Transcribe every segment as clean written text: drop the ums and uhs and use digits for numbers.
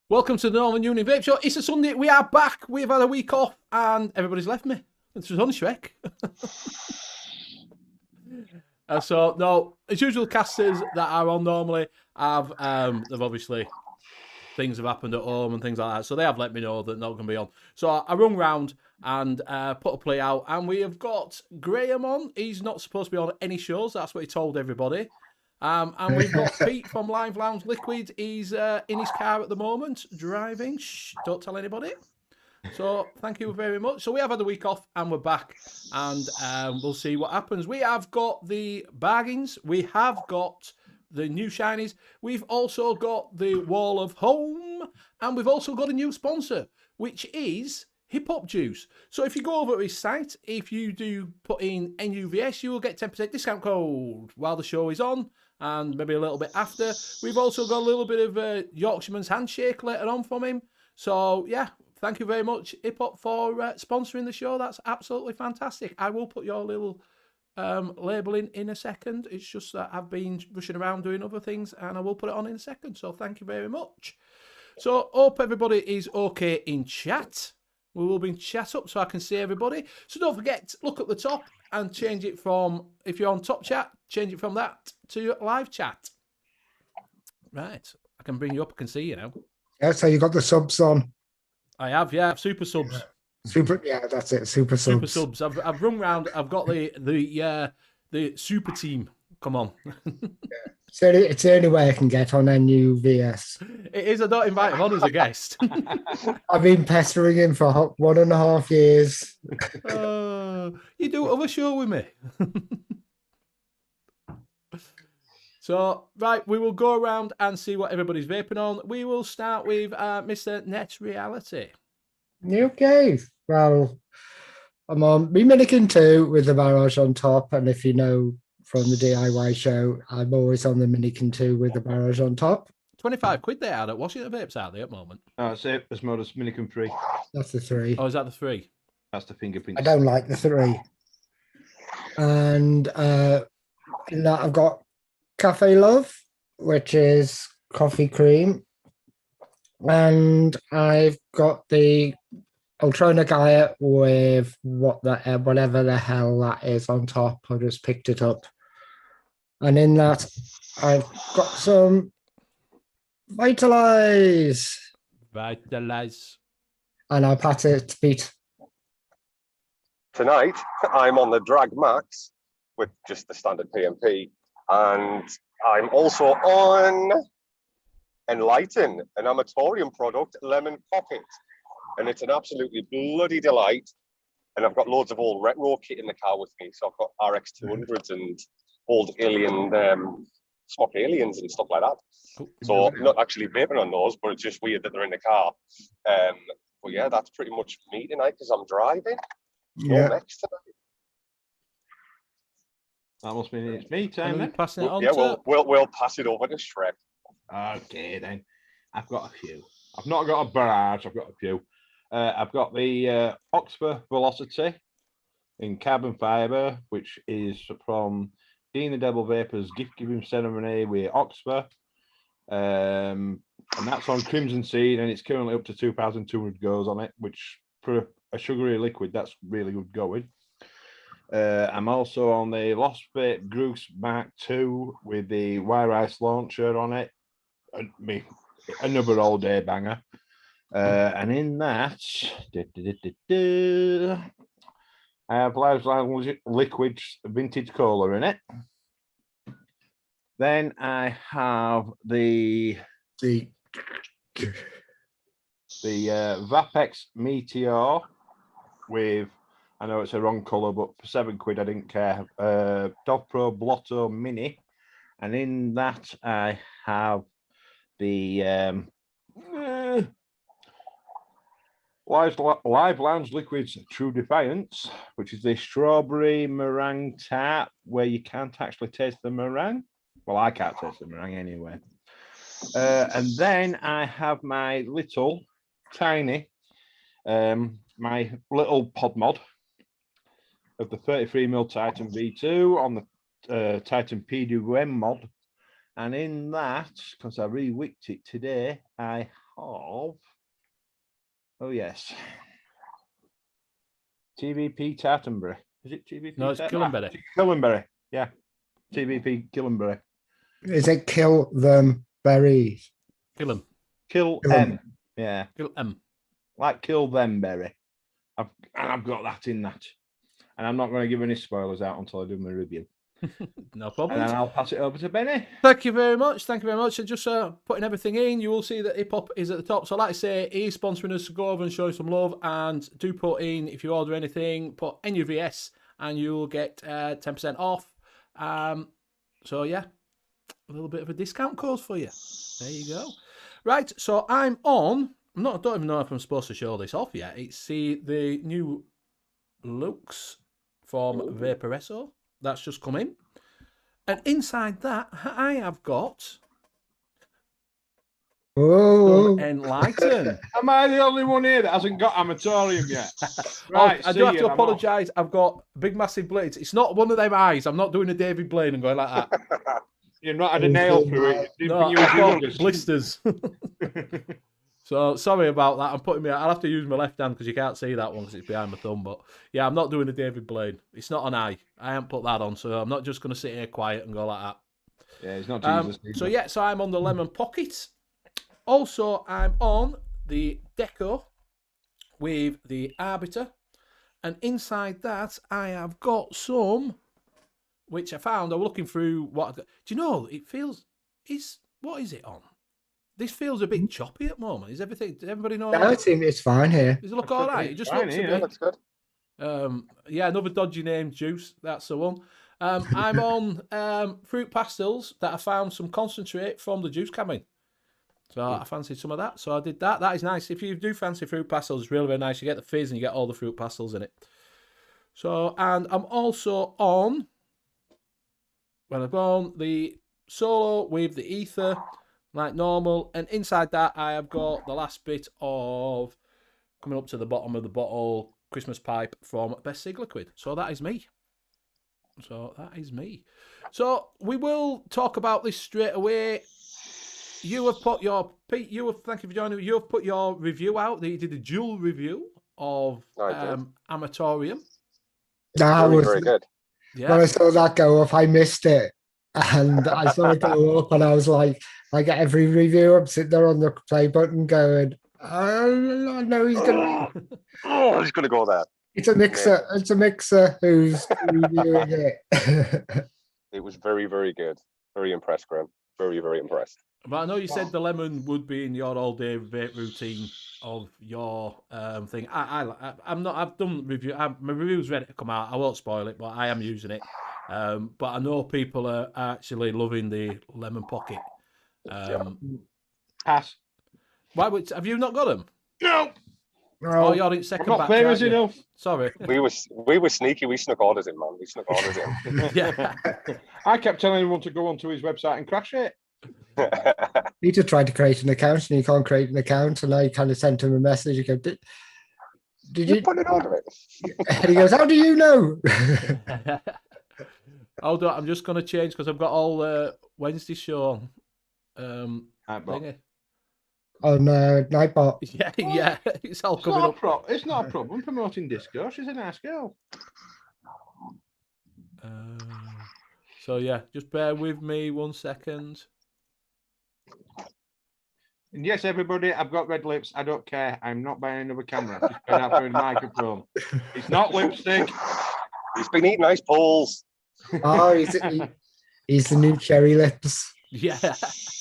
Welcome to the Northern Union Vape Show. It's a Sunday. We are back. We've had a week off and everybody's left me. It's only Shrek. No, as usual, casters that are on normally have, they've obviously, things have happened at home and things like that. So they have let me know that not going to be on. So I rung round and put a play out. And we have got Graham on. He's not supposed to be on any shows. That's what he told everybody. And we've got Pete from Live Lounge Liquid. He's in his car at the moment, driving. Shh, don't tell anybody. So thank you very much. So we have had a week off and we're back and we'll see what happens. We have got the bargains. We have got the new shinies. We've also got the Wall of Home. And we've also got a new sponsor, which is Hip Hop Juice. So if you go over to his site, if you do put in N.U.V.S, you will get 10% discount code while the show is on. And maybe a little bit after. We've also got a little bit of Yorkshireman's handshake later on from him. So, yeah, thank you very much, Hip Hop, for sponsoring the show. That's absolutely fantastic. I will put your little label in a second. It's just that I've been rushing around doing other things, and I will put it on in a second. So, thank you very much. So, hope everybody is okay in chat. We will be in chat up so I can see everybody. So, don't forget, look at the top and change it from, if you're on top chat, change it from that to live chat. Right. I can bring you up. I can see you now. Yeah, so you got the subs on. I have, yeah. Super subs. Yeah, that's it. Super subs. Super subs. I've rung round. I've got the super team. Come on. So it's the only way I can get on N.U.V.S. It is. I don't invite him on as a guest. I've been pestering him for 1.5 years. You do other show with me. So, right, we will go around and see what everybody's vaping on. We will start with Mr. Net Reality. Okay. Well, I'm on Minikin 2 with the barrage on top. And if you know from the DIY show, I'm always on the Minikin 2 with the barrage on top. 25 quid they are at Washington Vapes out there at the moment. Oh, that's it. There's Modus Minikin 3. That's the 3. Oh, is that the 3? That's the fingerprint. I don't like the 3. And in that I've got Cafe Love, which is coffee cream. And I've got the Ultrona Gaia with whatever the hell that is on top. I just picked it up. And in that, I've got some Vitalize. Vitalize. And I'll pass it to Pete. Tonight, I'm on the Drag Max with just the standard PMP. And I'm also on Enlighten, an Amatorium product, Lemon Pocket. And it's an absolutely bloody delight. And I've got loads of old retro kit in the car with me. So I've got RX200s and old alien, Smock Aliens and stuff like that. So I'm not actually vaping on those, but it's just weird that they're in the car. But yeah, that's pretty much me tonight because I'm driving. Yeah. Next tonight. That must mean it's me time then. Passing it on Yeah, to... we'll pass it over to Shrek. Okay then. I've got a few. I've not got a barrage, I've got a few. I've got the Oxford Velocity in carbon fibre, which is from Dean the Devil Vapor's gift giving ceremony with Oxford. And that's on Crimson Seed, and it's currently up to 2,200 goes on it, which for a sugary liquid, that's really good going. I'm also on the Lost Vape Groose Mark II with the Wire Ice launcher on it. Another all day banger. And in that, I have Live Lounge Liquid's Vintage Cola in it. Then I have the Vapex Meteor with, I know it's a wrong colour, but for £7 I didn't care. Dog Pro Blotto Mini. And in that I have the Live Lounge Liquids True Defiance, which is the strawberry meringue tart where you can't actually taste the meringue. Well, I can't taste the meringue anyway. And then I have my little tiny, my little pod mod of the 33mm Titan V2 on the Titan PWM mod. And in that, because I re-wicked it today, I have Oh yes. TVP Tartanbury. Is it TVP? No, it's Killenberry. Killenberry. Yeah. TVP Killenberry. Is it kill them berries? Kill 'em. Kill Kill 'em. M. Yeah. Kill 'em. Like kill them berry. I've got that in that. And I'm not going to give any spoilers out until I do my review. No And problem. then I'll pass it over to Benny. Thank you very much. Thank you very much. And just putting everything in, you will see that hip hop is at the top. So, like I say, he's sponsoring us to go over and show some love. And do put in, if you order anything, put N.U.V.S. and you'll get 10% off. So, yeah, a little bit of a discount code for you. There you go. Right. So, I'm on. I don't even know if I'm supposed to show this off yet. It's the new looks from Vaporesso. That's just come in. And inside that, I have got Oh, Enlighten. Am I the only one here that hasn't got Amatorium yet? Right, I do have to apologise. I've got big, massive blades. It's not one of them eyes. I'm not doing a David Blaine and going like that. You've not had a nail through it. No, I've got blisters. So sorry about that. I'll have to use my left hand because you can't see that one because it's behind my thumb. But yeah, I'm not doing a David Blaine. It's not an eye. I haven't put that on, so I'm not just going to sit here quiet and go like that. Yeah, it's not Jesus. So I'm on the Lemon Pocket. Also, I'm on the Deco with the Arbiter. And inside that, I have got some, which I found. I was looking through what... Do you know, it feels... What is it on? This feels a bit choppy at the moment. Does everybody know? no, it's fine here. Does it look all right? It just looks a bit... Looks good. Yeah, another dodgy name, Juice. That's the one. I'm on fruit pastels that I found some concentrate from the juice cabin. So I fancied some of that. So I did that. That is nice. If you do fancy fruit pastels, it's really, really nice. You get the fizz and you get all the fruit pastels in it. So, and I'm also on... Well, I've gone the Solo with the Ether, like normal. And inside that, I have got the last bit of, coming up to the bottom of the bottle, Christmas pipe from Best Sig Liquid. So that is me. So we will talk about this straight away. Thank you for joining. You have put your review out. You did a dual review of Amatorium. That was very good. Yeah. when I saw that go up, I missed it. And I saw it go up and I was like at every review, I'm sitting there on the play button going, I know he's gonna He's gonna go there. It's a mixer. It's a mixer who's reviewing it. It was very, very good. Very impressed, Graham. Very, very impressed. But I know you said the lemon would be in your all-day vape routine of your thing. I'm not. I've done review. My review's ready to come out. I won't spoil it, but I am using it. But I know people are actually loving the lemon pocket. Pass. Why? Have you not got them? No. Oh, you're in second I'm not batch. famous aren't you? enough. Sorry. We were sneaky. We snuck orders in, man. We snuck orders in. Yeah. I kept telling everyone to go onto his website and crash it. He just tried to create an account and he can't create an account. And I kind of sent him a message. I go, did you put an order in? And he goes, how do you know? Hold on, I'm just going to change because I've got all Wednesday show. Nightbot. On Nightbot. Yeah, it's all It's coming not, up. it's not a problem promoting disco. She's a nice girl. So yeah, just bear with me 1 second. And yes, everybody, I've got red lips. I don't care. I'm not buying another camera. Just going out for a microphone. It's not lipstick. He's been eating ice balls. Oh, he's the new Cherry Lips. Yeah.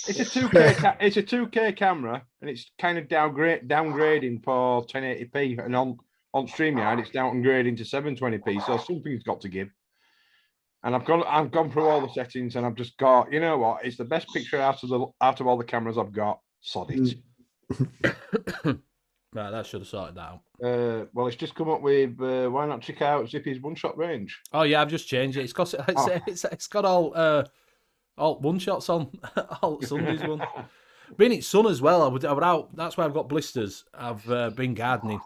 It's a 2K. It's a 2K camera, and it's kind of downgrading for 1080p, and on StreamYard it's downgrading to 720p. So something's got to give. And I've gone through all the settings, and I've just got, you know what? It's the best picture out of all the cameras I've got. Sod it. Right, that should have sorted that out. Well, it's just come up with why not check out Zippy's one-shot range. Oh yeah, I've just changed it. It's got all one shots on, all Sunday's one. Been in sun as well. I would out. That's why I've got blisters. I've been gardening,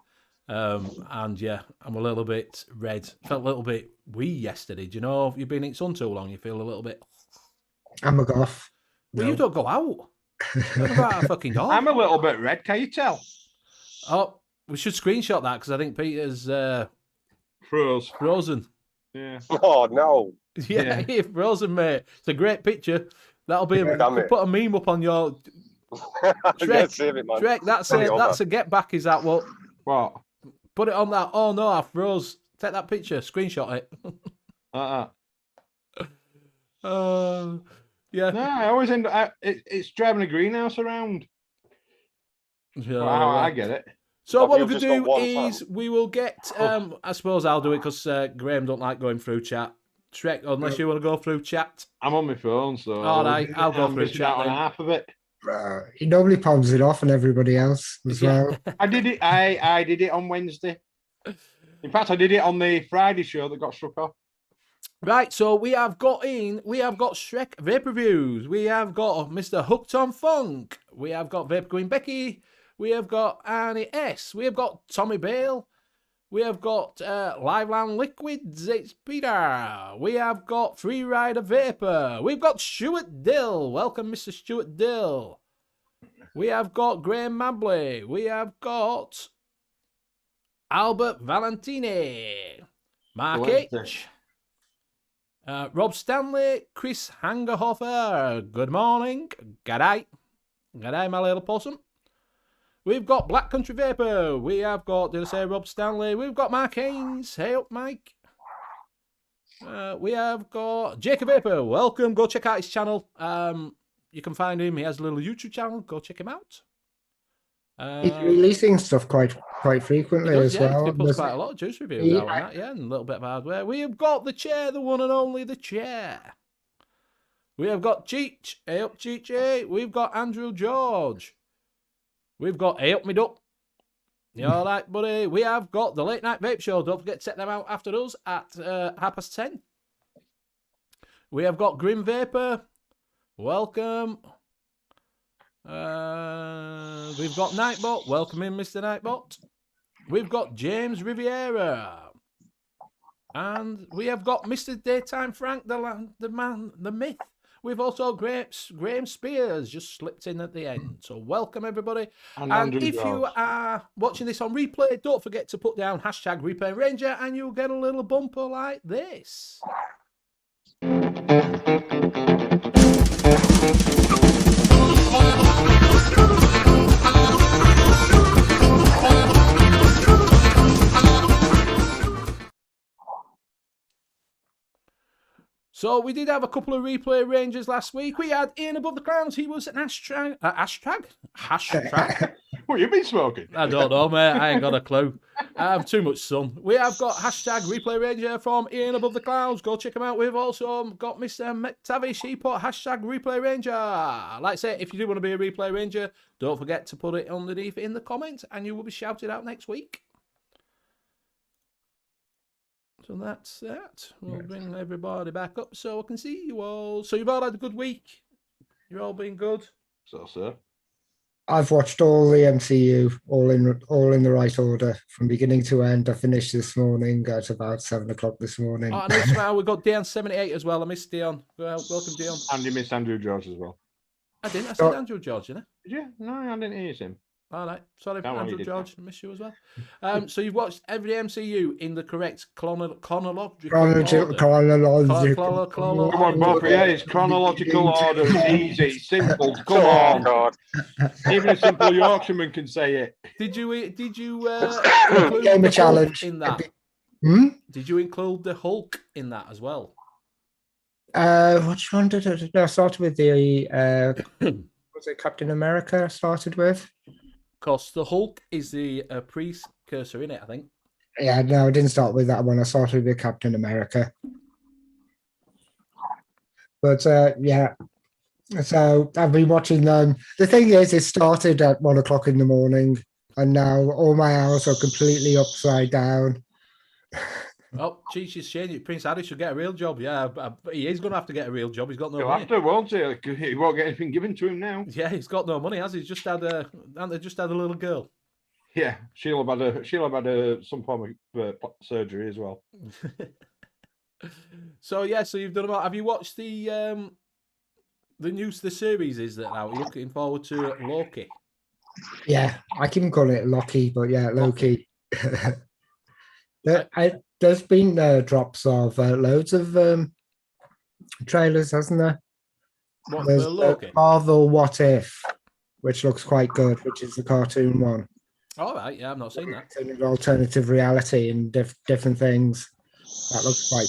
and yeah, I'm a little bit red. Felt a little bit wee yesterday. Do you know if you've been in sun too long, you feel a little bit. I'm a goth. Well, you don't go out. What about a fucking dog? I'm a little bit red. Can you tell? Oh, We should screenshot that because I think Peter's Froze. frozen. Yeah. Oh no! Yeah, you're frozen, mate. It's a great picture. That'll be. Damn it. Put a meme up on your Yeah, Shrek. save it, man. Shrek. That's Send it over. a get back. Is that what? What? Put it on that. Oh no, I froze. Take that picture. Screenshot it. Yeah. No, I always end up. It's driving a greenhouse around. Yeah, Well, I get it. So But what we we've could just got do one is fan. we will get. I suppose I'll do it because Graham don't like going through chat. Shrek, unless you want to go through chat. I'm on my phone, so All right, I'll go I'm through missing chat out on then. half of it. He normally palms it off on everybody else as Yeah. well. I did it. I did it on Wednesday. In fact, I did it on the Friday show that got struck off. Right, so we have got Shrek Vape Reviews. We have got Mr. Hooked on Funk. We have got Vape Queen Becky. We have got N.U.V.S. We have got Tommy Bale. We have got Liveland Liquids. It's Peter. We have got Freerider Vapor. We've got Stuart Dill. Welcome, Mr. Stuart Dill. We have got Graham Mabley. We have got Albert Valentini. Mark H. Rob Stanley, Chris Hangerhofer, good morning. G'day. G'day, my little possum. We've got Black Country Vapor. We have got, did I say Rob Stanley? We've got Mark Haynes. Hey up, Mike. We have got Jacob Vapor. Welcome. Go check out his channel. You can find him. He has a little YouTube channel. Go check him out. He's releasing stuff quite frequently as well. He puts quite a lot of juice reviews out on that, yeah, and a little bit of hardware. We have got the chair, the one and only the chair. We have got Cheech. Hey up, Cheech. Hey. We've got Andrew George. We've got Hey up, me duck. You all right, buddy? We have got the Late Night Vape Show. Don't forget to check them out after us at 10:30. We have got Grim Vapor. Welcome. We've got Nightbot. Welcome in, Mr. Nightbot. We've got James Riviera. And we have got Mr. Daytime Frank, the man, the myth. We've also Graham Spears just slipped in at the end. So welcome, everybody. And if you are watching this on replay, don't forget to put down hashtag Replay Ranger and you'll get a little bumper like this. So we did have a couple of replay rangers last week. We had Ian Above the Clouds. He was an hashtag. What you been smoking? I don't know, mate. I ain't got a clue. I have too much sun. We have got hashtag Replay Ranger from Ian Above the Clouds. Go check him out. We've also got Mr. McTavish. He put hashtag Replay Ranger. Like I say, if you do want to be a Replay Ranger, don't forget to put it underneath in the comments and you will be shouted out next week. So that's that. We'll bring everybody back up so I can see you all. So you've all had a good week. You've all been good. So, sir. I've watched all the MCU, all in the right order from beginning to end. I finished this morning at about 7 o'clock this morning. Oh, and now we've got Dion78 as well. I missed Dion. Well, welcome, Dion. And you missed Andrew George as well. I didn't. I said Andrew George, didn't I? Did you? No, I didn't hear him. All right. Sorry, Don't worry, Andrew you did George. I miss you as well. So you've watched every MCU in the correct chronological order. Come on, Bob. Yeah, it's chronological order. It's easy. It's simple. Come Oh on. God! Even a simple Yorkshireman can say it. Did you Game include the of Hulk challenge. in that? Did you include the Hulk in that as well? Which one did I? No, I started with the was it Captain America? I started with. Because the Hulk is the precursor in it, I think. Yeah, no, I didn't start with that one. I started with Captain America. But yeah, so I've been watching them. The thing is, it started at 1 o'clock in the morning, and now all my hours are completely upside down. Oh, geez, she's changing. Prince Harry should get a real job. Yeah, he is going to have to get a real job. He's got no He'll money. have to, won't he? He won't get anything given to him now. Yeah, he's got no money, has he? He's just had a little girl. Yeah, she'll have had some form of surgery as well. So yeah, so you've done about. Have you watched the series is that now? Are you looking forward to Loki? Yeah, I keep calling it Loki, but yeah, Loki. There's been drops of loads of trailers, hasn't there? What There's for Loki? Marvel What If, which looks quite good, which is the cartoon one. All right, yeah, I've not seen that. It's an alternative reality and different things. That looks quite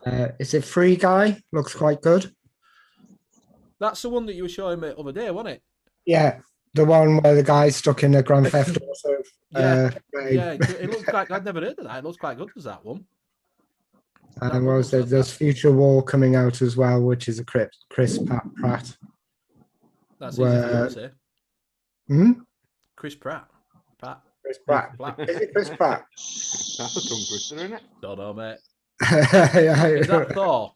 good. Is it Free Guy? Looks quite good. That's the one that you were showing me the other day, wasn't it? Yeah, the one where the guy's stuck in a Grand Theft Auto. Yeah, game. yeah. It looks quite. I'd never heard of that. It looks quite good. Does that one? And what was there? There's Future War coming out as well, which is a Chris Pratt. That's easy for you to say. Chris Pratt. Chris Pratt. Is it Chris Pratt? That's a tongue twister, isn't it? Don't know, mate. Yeah. Is that Thor?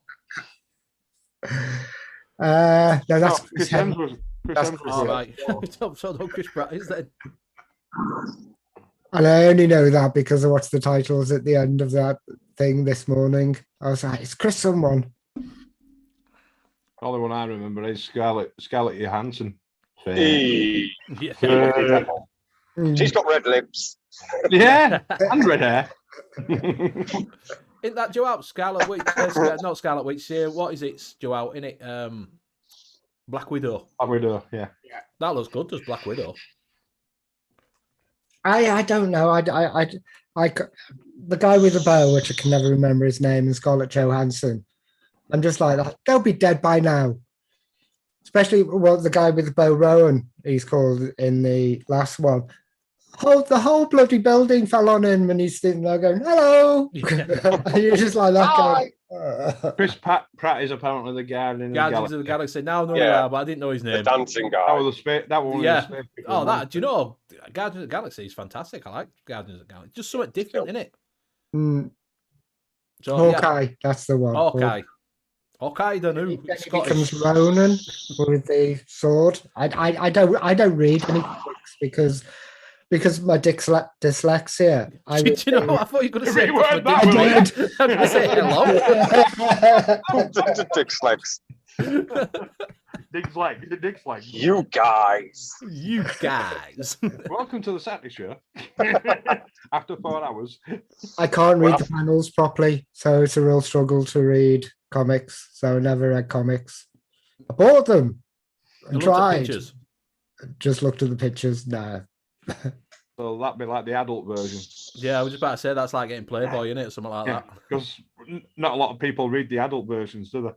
No, that's Chris Hemsworth. That's All right. So no Chris Pratt is then. And I only know that because I watched the titles at the end of that thing this morning. I was like, it's Chris someone. All the one I remember is Scarlett Johansson. Hey. Yeah. She's got red lips. Yeah, and red hair. Isn't that due out? Scarlet Witch? Not Scarlet Witch. What is it? Due out in it? Black Widow. Black Widow, yeah. That looks good. Does Black Widow? I don't know. The guy with the bow, which I can never remember his name, and Scarlett Johansson. I'm just like that. They'll be dead by now. Especially the guy with the bow, Rowan, he's called in the last one. The whole bloody building fell on him, and he's sitting there going, "Hello." Yeah. You're just like that guy. Chris Pratt is apparently the Guardians of the Galaxy. Now, no, but I didn't know his name. The dancing guy. That was that one. Yeah. Do you know Guardians of the Galaxy is fantastic? I like Guardians of the Galaxy. Just something different, isn't it? So, Hawkeye, that's the one. Hawkeye, the new Scottish. Becomes Ronan with the sword. I don't read any books because my dyslexia. Did you know? I thought you were going to say I did. I'm going to say hello. Dyslexia. Dick's You guys. Welcome to the Saturday Show. After 4 hours. I can't read the panels properly, so it's a real struggle to read comics. So I never read comics. I bought them and tried. Just looked at the pictures. Nah. So that'd be like the adult version. Yeah, I was just about to say that's like getting Playboy, isn't it? Something like that. Because not a lot of people read the adult versions, do they?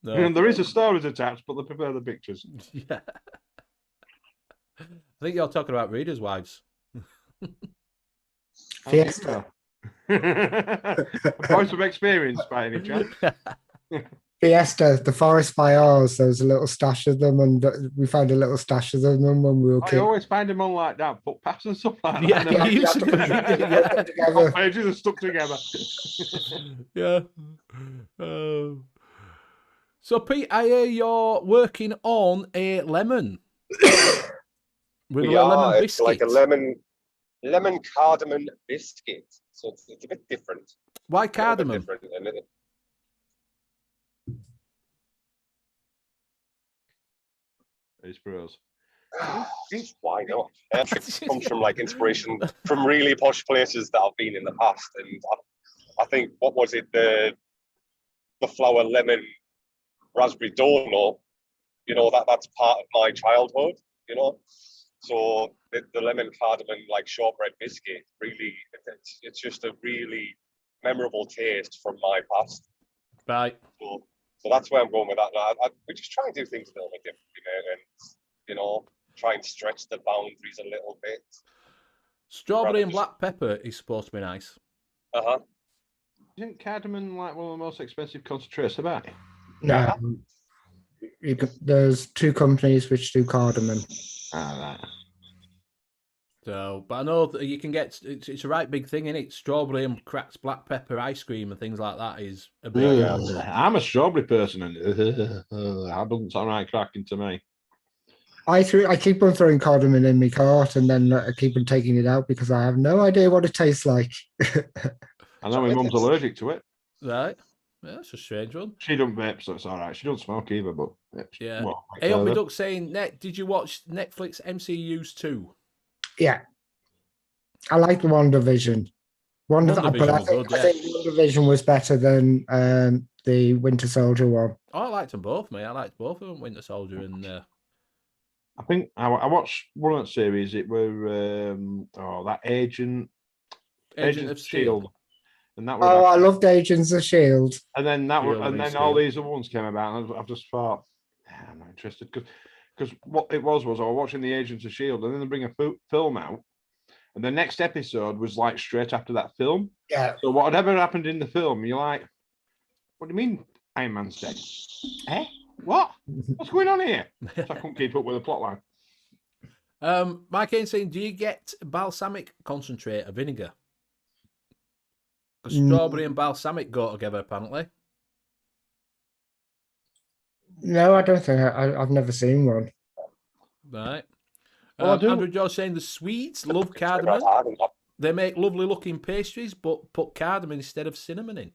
No. And there is a stories attached, but they prefer the pictures. Yeah. I think you're talking about Reader's Wives. Fiesta. Voice of experience, by any chance. Fiesta, the forest by ours. There was a little stash of them, and we found a little stash of them when we were kids. I always find them on like that, footpaths and stuff like that. Yeah, you used to do that. Together. Pages are stuck together. Yeah. So, Pete, I hear you're working on a lemon. With a lemon biscuit. Like a lemon cardamom biscuit. So it's a bit different. Why cardamom? It's bros. Why not? It comes from like inspiration from really posh places that I've been in the past, and I think what was it, the flower lemon raspberry donut? You know, that's part of my childhood. You know, so the lemon cardamom like shortbread biscuit really, it's just a really memorable taste from my past. Right. So that's where I'm going with that now. We just try and do things a little bit differently, and you know, try and stretch the boundaries a little bit. Strawberry and black pepper is supposed to be nice. Isn't cardamom like one of the most expensive concentrates about it? No. There's two companies which do cardamom. Right. So, but I know that you can get it's a right big thing, isn't it? Strawberry and cracked black pepper ice cream and things like that is a big. I'm a strawberry person, and that doesn't sound right cracking to me. I keep on throwing cardamom in my cart, and then I keep on taking it out because I have no idea what it tastes like. I know my mum's allergic to it. Right. Yeah, that's a strange one. She don't vape, so it's all right. She don't smoke either, but Yeah. well, Hey, up me duck saying, did you watch Netflix MCU's 2? Yeah, I like the WandaVision. But WandaVision I was think, good, yeah. I think WandaVision was better than the Winter Soldier one. Oh, I liked them both, mate. I liked both of them, Winter Soldier and... I think I watched one of the series. It were that Agent of Steel. Shield, and that was. Oh, I loved Agents of Shield. And then that was, Shield and v then all Steel. these other ones came about, and I've just thought, I'm not interested because what it was I was watching the Agents of Shield, and then they bring a film out, and the next episode was like straight after that film. Yeah. So whatever happened in the film, you're like, what do you mean Iron Man's dead? Eh? What? What's going on here? So I couldn't keep up with the plot line. Mike Ains saying, do you get balsamic concentrate or vinegar? Because strawberry and balsamic go together, apparently. No, I don't think I've never seen one. Right. Well, I do. Andrew George saying the Swedes love cardamom. They make lovely looking pastries, but put cardamom instead of cinnamon in.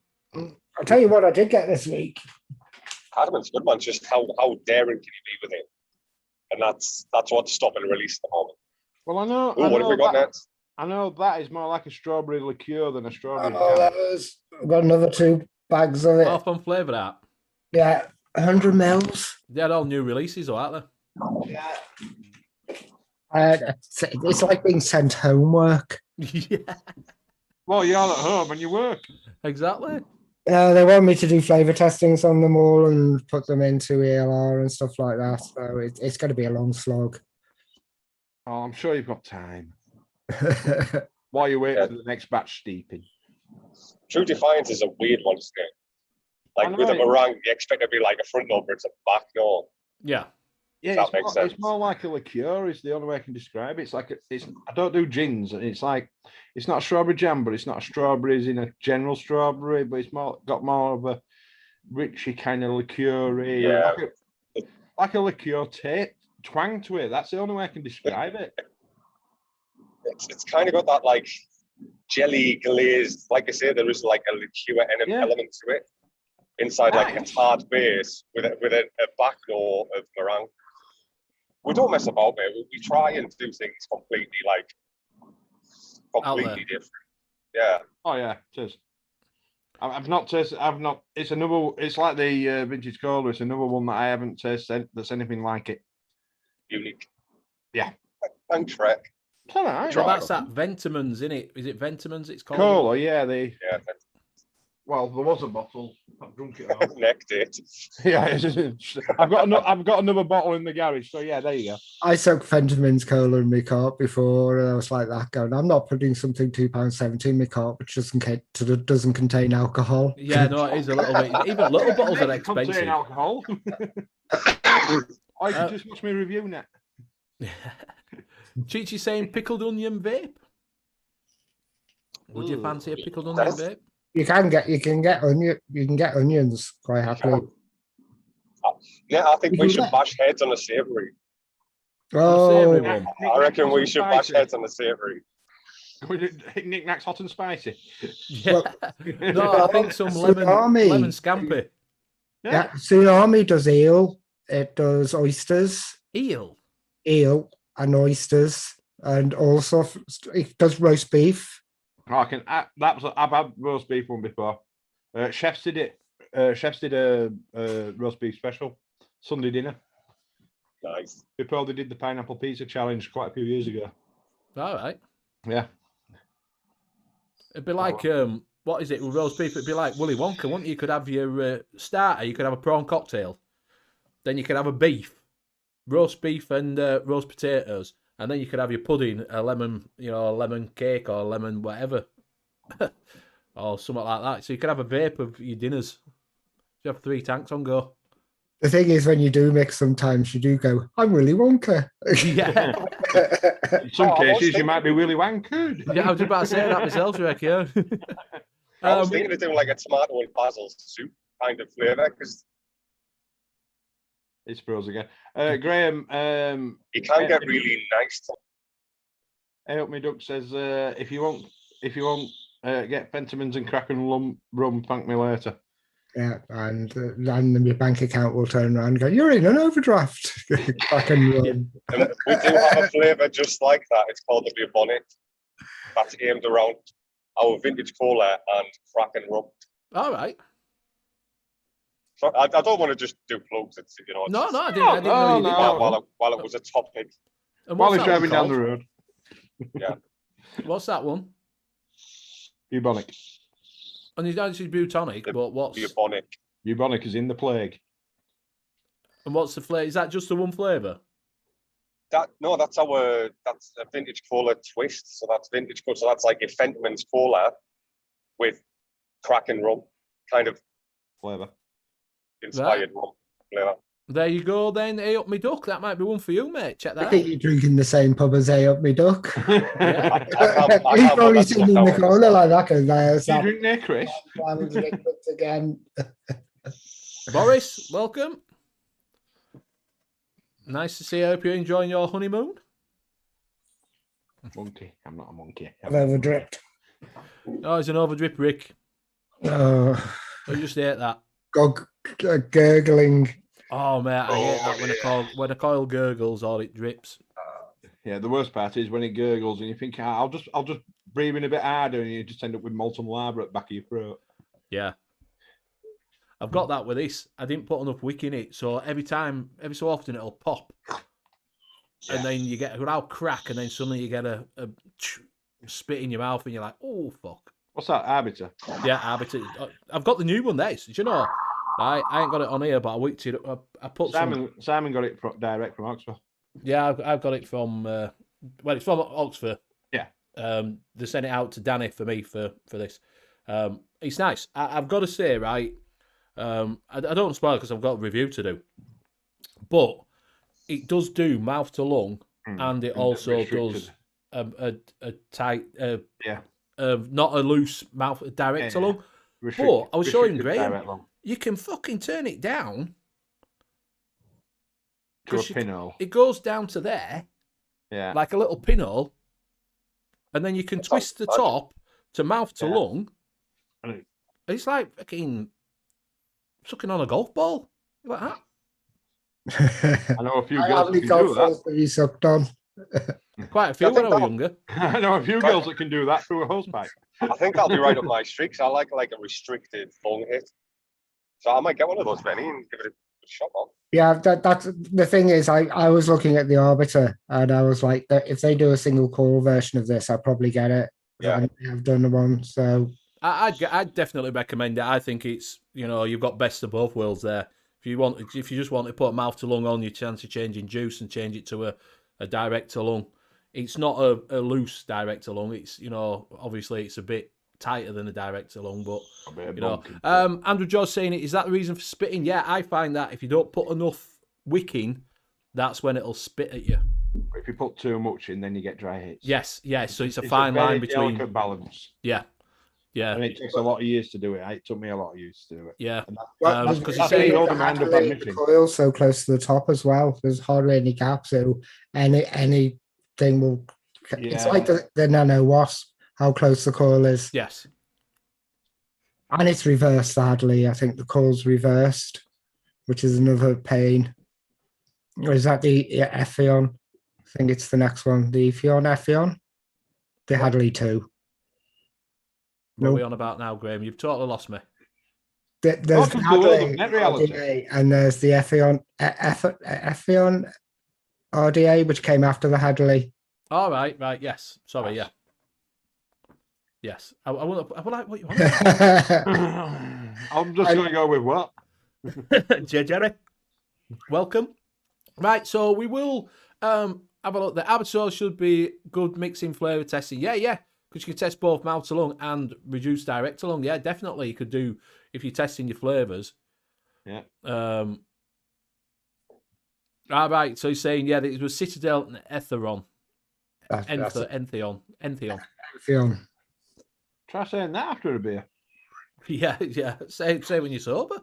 I'll tell you what I did get this week. Cardamon's good, man. Just how daring can you be with it? And that's what's stopping release at the moment. Well, I know. Ooh, what have we got next? I know that is more like a strawberry liqueur than a strawberry Oh, jam. I've got another 2 bags of it. Half on flavour that. Yeah, 100 mils. They had all new releases, though, aren't Yeah. It's like being sent homework. they? Yeah, Well, you're at home and you work. exactly. They want me to do flavor testings on them all and put them into ELR and stuff like that. So it's going to be a long slog. Oh, I'm sure you've got time. While you wait for the next batch steeping. True Defiance is a weird one, isn't it? Like with a meringue, you expect it to be like a front door, but it's a back door. Yeah. Yeah, it's more like a liqueur. Is the only way I can describe it. It's like I don't do gins. It's like it's not a strawberry jam, but it's not a strawberries in a general strawberry. But it's got more of a richy kind of liqueur. Yeah, like a liqueur twang to it. That's the only way I can describe it. It's kind of got that like jelly glazed. Like I say, there is like a liqueur element to it inside, like a tart base with a back door of meringue. We don't mess about, mate. We try and do things completely different. Yeah. Oh yeah, it is. I've not tasted. It's another. It's like the vintage cola. It's another one that I haven't tasted that's anything like it. Unique. Yeah. Thanks, Shrek. It's all right. Well, that's that Ventimans, isn't it? Is it Ventimans? It's called cola. Yeah, yeah. Well, there was a bottle. I've drunk it all. Necked it. Yeah, I've got another bottle in the garage. So yeah, there you go. I soaked Fentimans cola in my cart before, and I was like that going, I'm not putting something £2.70 in my cart, which doesn't contain alcohol. Yeah, no, it is a little bit. Even little bottles are expensive. Contain alcohol. I could just watch me review now. Chichi saying pickled onion vape. Would you fancy a pickled onion vape? You can get onions quite happily. Yeah, I think we should bash heads on a savoury. Oh, I reckon we should bash heads on a savoury. Knick-knacks hot and spicy. Yeah. No, I think some lemon scampi. Yeah, Tsunami does eel. It does oysters. Eel And oysters, and also it does roast beef. I've had roast beef one before. Chefs did it. Chefs did a roast beef special Sunday dinner. Nice. Before they did the pineapple pizza challenge quite a few years ago. All right. Yeah. It'd be like what is it with roast beef? It'd be like Willy Wonka, wouldn't you? You could have your starter. You could have a prawn cocktail. Then you could have a beef, roast beef and roast potatoes. And then you could have your pudding, a lemon cake or lemon whatever, or something like that. So you could have a vape of your dinners. You have 3 tanks on go. The thing is, when you do mix, sometimes you do go, I'm Willy Wonka. Yeah. In some cases, you might be Willy Wonka. Yeah, I was about to say that myself, Rick. Yeah. I was thinking of doing like a tomato and basil soup kind of flavour because. It's froze again. Graham. You can get really nice. Help me, Duck says if you want, get Fentimans and Kraken rum, thank me later. Yeah, and then your bank account will turn around and go, "You're in an overdraft." Crack and run. And we do have a flavour just like that. It's called the Bubonic. That's aimed around our vintage cola and crack and rum. All right. So I don't want to just do plugs. It's, you know, it's No, just, no, I didn't know you did that. while it was a topic. And While what's he's that one driving down the called? road. Yeah. What's that one? Bubonic. And you don't say Butonic, but what's Bubonic. Bubonic is in the plague. and what's the flavour? Is that just the one flavour? That's a vintage cola twist. So that's vintage cola. So that's like a Fenton's cola with crack and rum, kind of Flavour. inspired rum flavour. There you go then. Hey up me duck. That might be one for you, mate. Check I that think out. you're drinking the same pub as A Up Me Duck. Yeah. I He's have probably one sitting in that's the corner like that because Do you drink there, Chris? again. Boris, welcome. Nice to see you. Hope you're enjoying your honeymoon. Monkey. I'm not a monkey. I've overdripped. Oh, it's an overdrip, Rick. Oh, I just ate that. gurgling. Oh, mate, I hate that when a coil gurgles or it drips. Yeah, the worst part is when it gurgles and you think, I'll just breathe in a bit harder, and you just end up with molten lava at the back of your throat. Yeah. I've got that with this. I didn't put enough wick in it, so every so often it'll pop. Yeah. And then you get a loud crack, and then suddenly you get a spit in your mouth, and you're like, oh, fuck. What's that, Arbiter? Yeah, Arbiter. I've got the new one there. Did you know? I ain't got it on here, but I wicked it up. I put Simon got it direct from Oxford. Yeah, I've got it from. It's from Oxford. Yeah. They sent it out to Danny for me for this. It's nice. I've got to say, right. I don't spoil because I've got a review to do, but it does do mouth to lung, and it also does a tight, not a loose mouth, direct to lung. But I was showing Graham, you can fucking turn it down to a pinhole. It goes down to there, like a little pinhole, and then you can twist the top to mouth to lung. It's like fucking sucking on a golf ball, like that. I know a few How girls many that can do golf balls have you sucked on? Quite a few when I was younger. I know a few girls that can do that through a hose pipe. I think that'll be right up my streak. I like a restricted lung hit. So I might get one of those, Benny, and give it a shot on. Yeah, that's the thing is, I was looking at the Arbiter and I was like, if they do a single coil version of this, I'll probably get it. Yeah, I've done the one, so I'd definitely recommend it. I think it's, you've got best of both worlds there. If you just want to put mouth to lung on, your chance of changing juice and change it to a direct to lung. It's not a loose direct to lung. It's obviously it's a bit tighter than a direct to lung, but Andrew George saying, is that the reason for spitting? Yeah, I find that if you don't put enough wick in, that's when it'll spit at you. If you put too much in, then you get dry hits. Yes. So it's a fine line between delicate balance. Yeah. And it takes a lot of years to do it. It took me a lot of years to do it. Yeah. because that's the coil's so close to the top as well. There's hardly any gap, so anything will. It's like the N.U.V.S. How close the coil is. Yes. And it's reversed, sadly. I think the coil's reversed, which is another pain. Or is that the Ephion? I think it's the next one. The Ephion? The Hadley 2. What are we on about now, Graham? You've totally lost me. There's the Hadley RDA, and there's the Ephion RDA, which came after the Hadley. All right, yes. Sorry, yeah. Yes. I like what you want. I'm just going to go with what? Jerry, welcome. Right, so we will have a look. The Abattoir should be good mixing flavour testing. Yeah, because you can test both mouth to lung and reduce direct to lung. Yeah, definitely you could do if you're testing your flavours. Yeah. All right, so he's saying, that it was Citadel and Etheron. Entheon. Ephion. Try saying that after a beer. Yeah. Say when you're sober.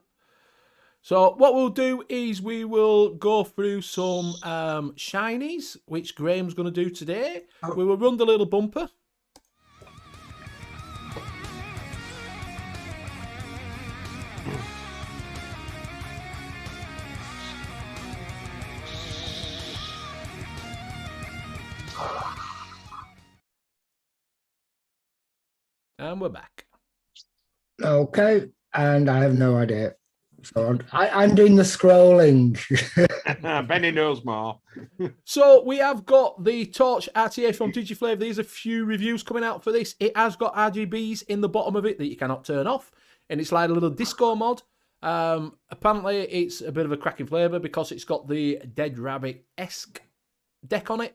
So what we'll do is we will go through some shinies, which Graham's going to do today. We will run the little bumper. And we're back. Okay, and I have no idea. So I'm doing the scrolling. Benny knows more. So we have got the Torch RTA from DigiFlave. There's a few reviews coming out for this. It has got RGBs in the bottom of it that you cannot turn off, and it's like a little disco mod. Apparently, it's a bit of a cracking flavour because it's got the Dead Rabbit-esque deck on it.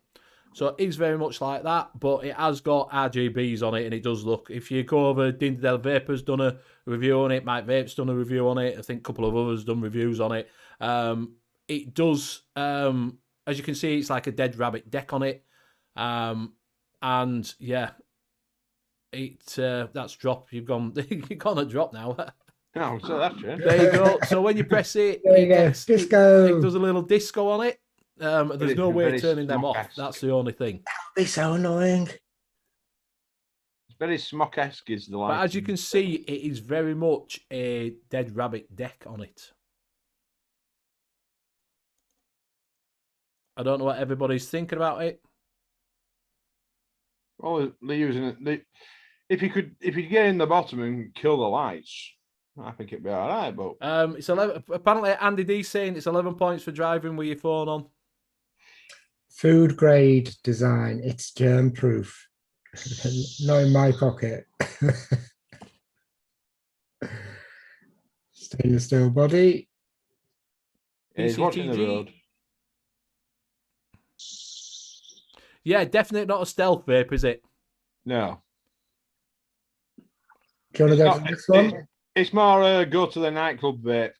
So it is very much like that, but it has got RGBs on it, and it does look. If you go over, Dindal Vapor's done a review on it, Mike Vape's done a review on it, I think a couple of others done reviews on it. It does, as you can see, it's like a Dead Rabbit deck on it, and yeah, that's drop. You've gone a drop now. Oh, so that's it. There you go. So when you press it, There you go. Disco. It does a little disco on it. There's no way of turning them off. smock-esque. That's the only thing. Be so annoying. It's very smock-esque is the But light. as you can see, it is very much a Dead Rabbit deck on it. I don't know what everybody's thinking about it. Well, they're using it. If you could get in the bottom and kill the lights, I think it'd be all right. But It's 11. Apparently, Andy D's saying it's 11 points for driving with your phone on. Food grade design. It's germ proof. Not in my pocket. Stainless steel body. he's watching the PCTG. road. Yeah, definitely not a stealth vape, is it? No, Do you want to It's go not- to the next one? it's more go to the nightclub bit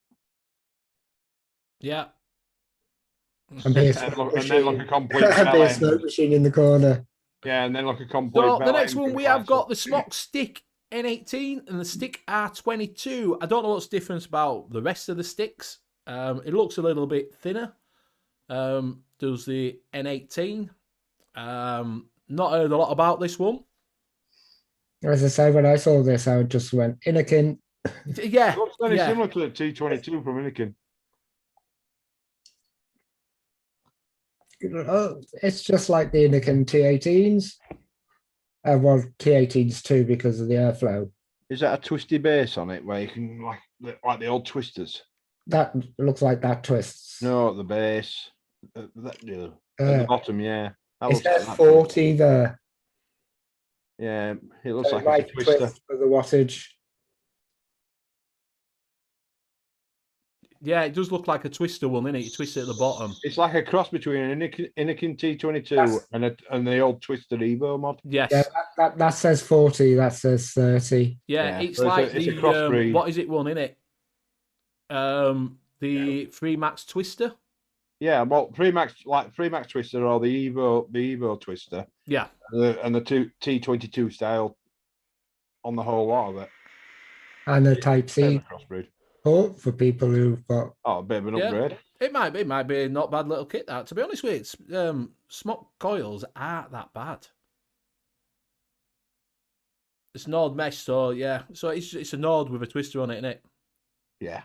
Yeah. And be a and smoke then look a machine. complete Be a selling. smoke machine in the corner. Yeah, and then look a complete. So the bell next end one for we have lights got up. the Smock Stick N18 and the Stick R22. I don't know what's different about the rest of the sticks. It looks a little bit thinner. Does the N18. Not heard a lot about this one. As I say, when I saw this, I just went, Innokin. Yeah. It looks very yeah. similar to the T22 from Inikin. Oh, it's just like the Innokin T18s. Well, T18s too, because of the airflow. Is that a twisty base on it where you can like the old twisters? That looks like that twists. No, at the base. At the bottom, yeah. That It looks like says that. 40 there. Yeah, it looks So like it might it's a twister. twist for the wattage. Yeah, it does look like a twister one, innit? You twist it at the bottom. It's like a cross between an Inikin T22 That's- and the old Twisted Evo mod. Yes. Yeah, that says 40, that says 30. Yeah, Yeah, it's so like it's a the crossbreed. what is it one, innit? The Free Max Twister. Yeah, well, Free Max Twister or the Evo Twister, Yeah. and the two T22 style on the whole lot of it. And a Type Bit C of a crossbreed. port for people who've got. Oh, a bit of an Yeah. upgrade. It might be a not bad little kit. That, to be honest with you, it's, smock coils aren't that bad. It's N.U.V.S mesh, so yeah. So it's a Nord with a twister on it, isn't it? Yeah,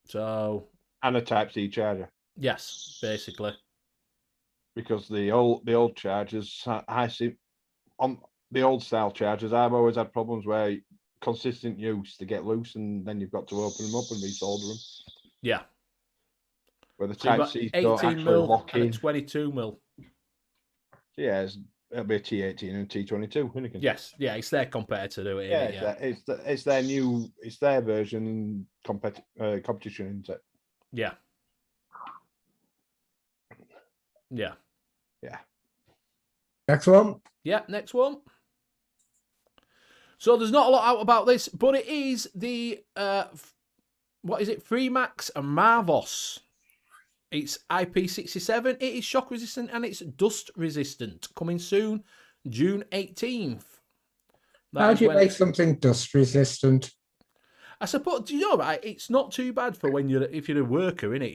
So and a Type C charger yes, basically. because the old chargers, I see on the old style chargers, I've always had problems where consistent use to get loose, and then you've got to open them up and resolder them. Yeah. Where the So you've Type got C don't 18 actually mil lock and a in. 22 mil. Yeah, it'll be a T18 and T22. Isn't it? Yes, yeah, it's their competitor to it. Yeah, Isn't it? Yeah. it's their new, it's their version competition, isn't it? Yeah. Yeah. Yeah. Next one. Yeah, next one. So there's not a lot out about this, but it is the what is it? Freemax and N.U.V.S. It's IP67. It is shock resistant and it's dust resistant. Coming soon, June 18th. That How is do you when make something dust resistant? I suppose, do you know, right? It's not too bad for when if you're a worker, innit?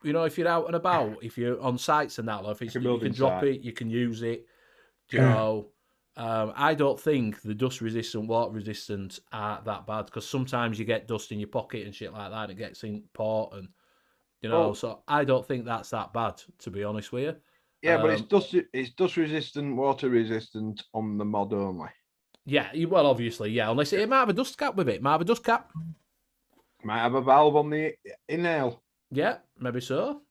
If you're out and about, if you're on sites and that, if it's, Like a you can building drop site. it, you can use it. You Yeah. know, I don't think the dust resistant, water resistant are that bad because sometimes you get dust in your pocket and shit like that, and it gets in port, and so I don't think that's that bad, to be honest with you. Yeah, but it's dust resistant, water resistant on the mod only. Yeah, well, obviously, yeah. Unless it might have a dust cap with it. Might have a dust cap. Might have a valve on the inhale. Yeah, maybe so.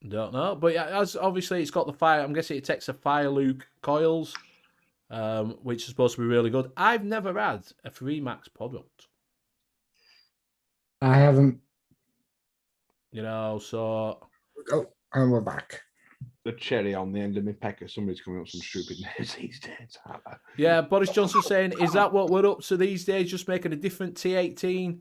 Don't know. But yeah, as obviously it's got the fire. I'm guessing it takes the fire Luke coils, which is supposed to be really good. I've never had a 3 Max product. I haven't. So. Oh, and we're back. The cherry on the end of my pecker. Somebody's coming up with some stupid names these days. Yeah, Boris Johnson saying, is that what we're up to these days? Just making a different T18?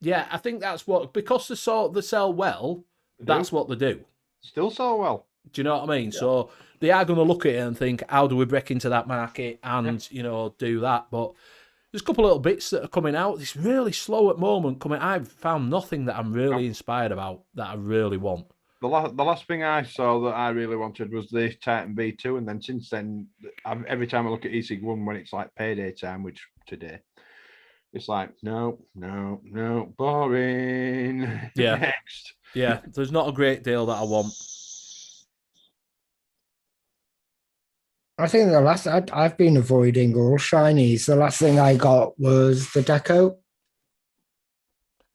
Yeah, I think that's what, because they sell well, that's what they do. Still sell well. Do you know what I mean? Yeah. So they are going to look at it and think, how do we break into that market and, do that? But there's a couple of little bits that are coming out. It's really slow at the moment coming. I've found nothing that I'm really inspired about that I really want. The last thing I saw that I really wanted was the Titan V2, and then since then, every time I look at eSig1 when it's like payday time, which today, it's like no, boring. Yeah, next. Yeah, there's not a great deal that I want. I think the last I've been avoiding all shinies. The last thing I got was the Deco.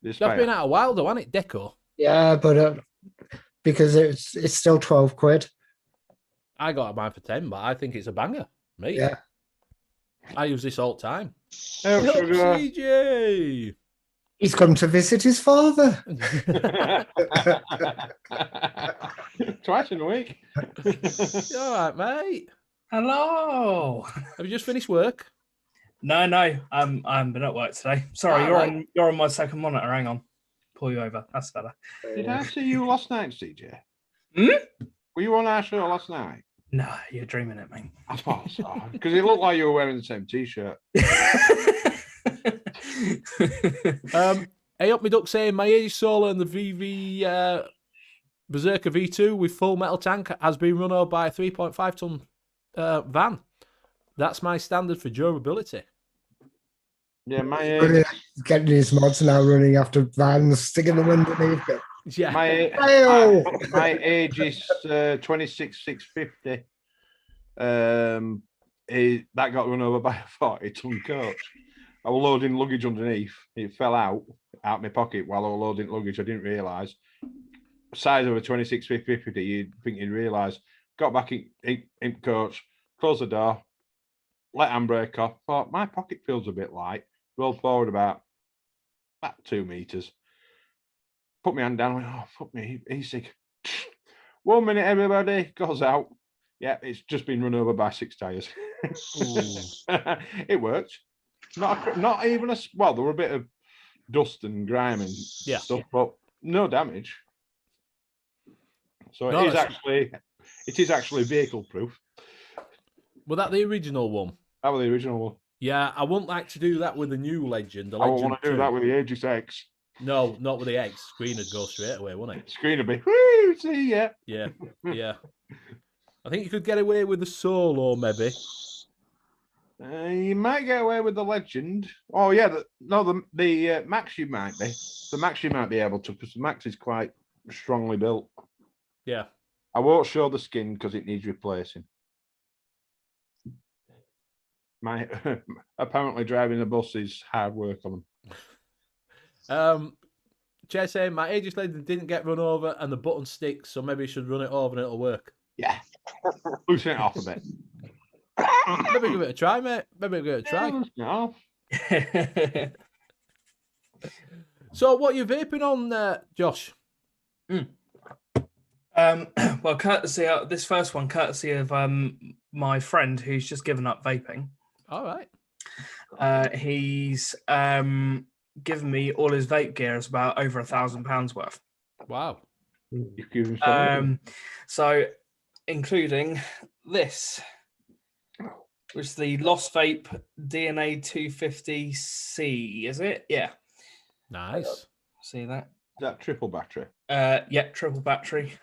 That's been out a while though, hasn't it? Deco. Yeah, but because it's still 12 quid. I got mine for 10, but I think it's a banger. Me. Yeah. I use this all the time. Oh, CJ! He's come to visit his father. Twice in a week. You all right, mate? Hello. Have you just finished work? No. I haven't been at work today. Sorry, you're on my second monitor. Hang on. Pull you over. That's better. Did I see you last night, CJ? Hmm? Were you on our show last night? No, you're dreaming it, mate. I thought so. Because it looked like you were wearing the same t-shirt. Hey, up me duck saying my Aegis Solar and the VV Berserker V2 with full metal tank has been run over by a 3.5 ton van. That's my standard for durability. Yeah, my getting his mods now running after vans, sticking them underneath it. Yeah, my Aegis 26650. That got run over by a 40-ton coach. I was loading luggage underneath. It fell out my pocket while I was loading luggage. I didn't realise. Size of a 26650, you'd think you'd realise. Got back in coach, closed the door, let handbrake off. Thought my pocket feels a bit light. Rolled forward about 2 meters. Put my hand down. Went, oh fuck me, he's sick. 1 minute, everybody goes out. Yeah, it's just been run over by 6 tires. It worked. Not even well. There were a bit of dust and grime and stuff, but no damage. So it is actually vehicle proof. Was that the original one? That was the original one. Yeah, I wouldn't like to do that with the new Legend. I wouldn't want to do that with the Aegis X. No, not with the X. Screen would go straight away, wouldn't it? Screen would be, woo, see ya. Yeah. I think you could get away with the Solo, maybe. You might get away with the Legend. Oh, yeah. The Max you might be. The Max you might be able to, because the Max is quite strongly built. Yeah. I won't show the skin because it needs replacing. Apparently driving a bus is hard work on them. Chair saying my Aegis Legend didn't get run over and the button sticks, so maybe you should run it over and it'll work. Yeah. Loosen it off a bit. Maybe give it a try, mate. Maybe give it a try. No. So what are you vaping on, Josh? Well, courtesy of this first one, courtesy of my friend who's just given up vaping. All right. He's given me all his vape gear. It's about over £1,000 worth. Wow. So, including this, which is the Lost Vape DNA 250C, is it? Yeah. Nice. See that? Is that triple battery? Yeah, triple battery.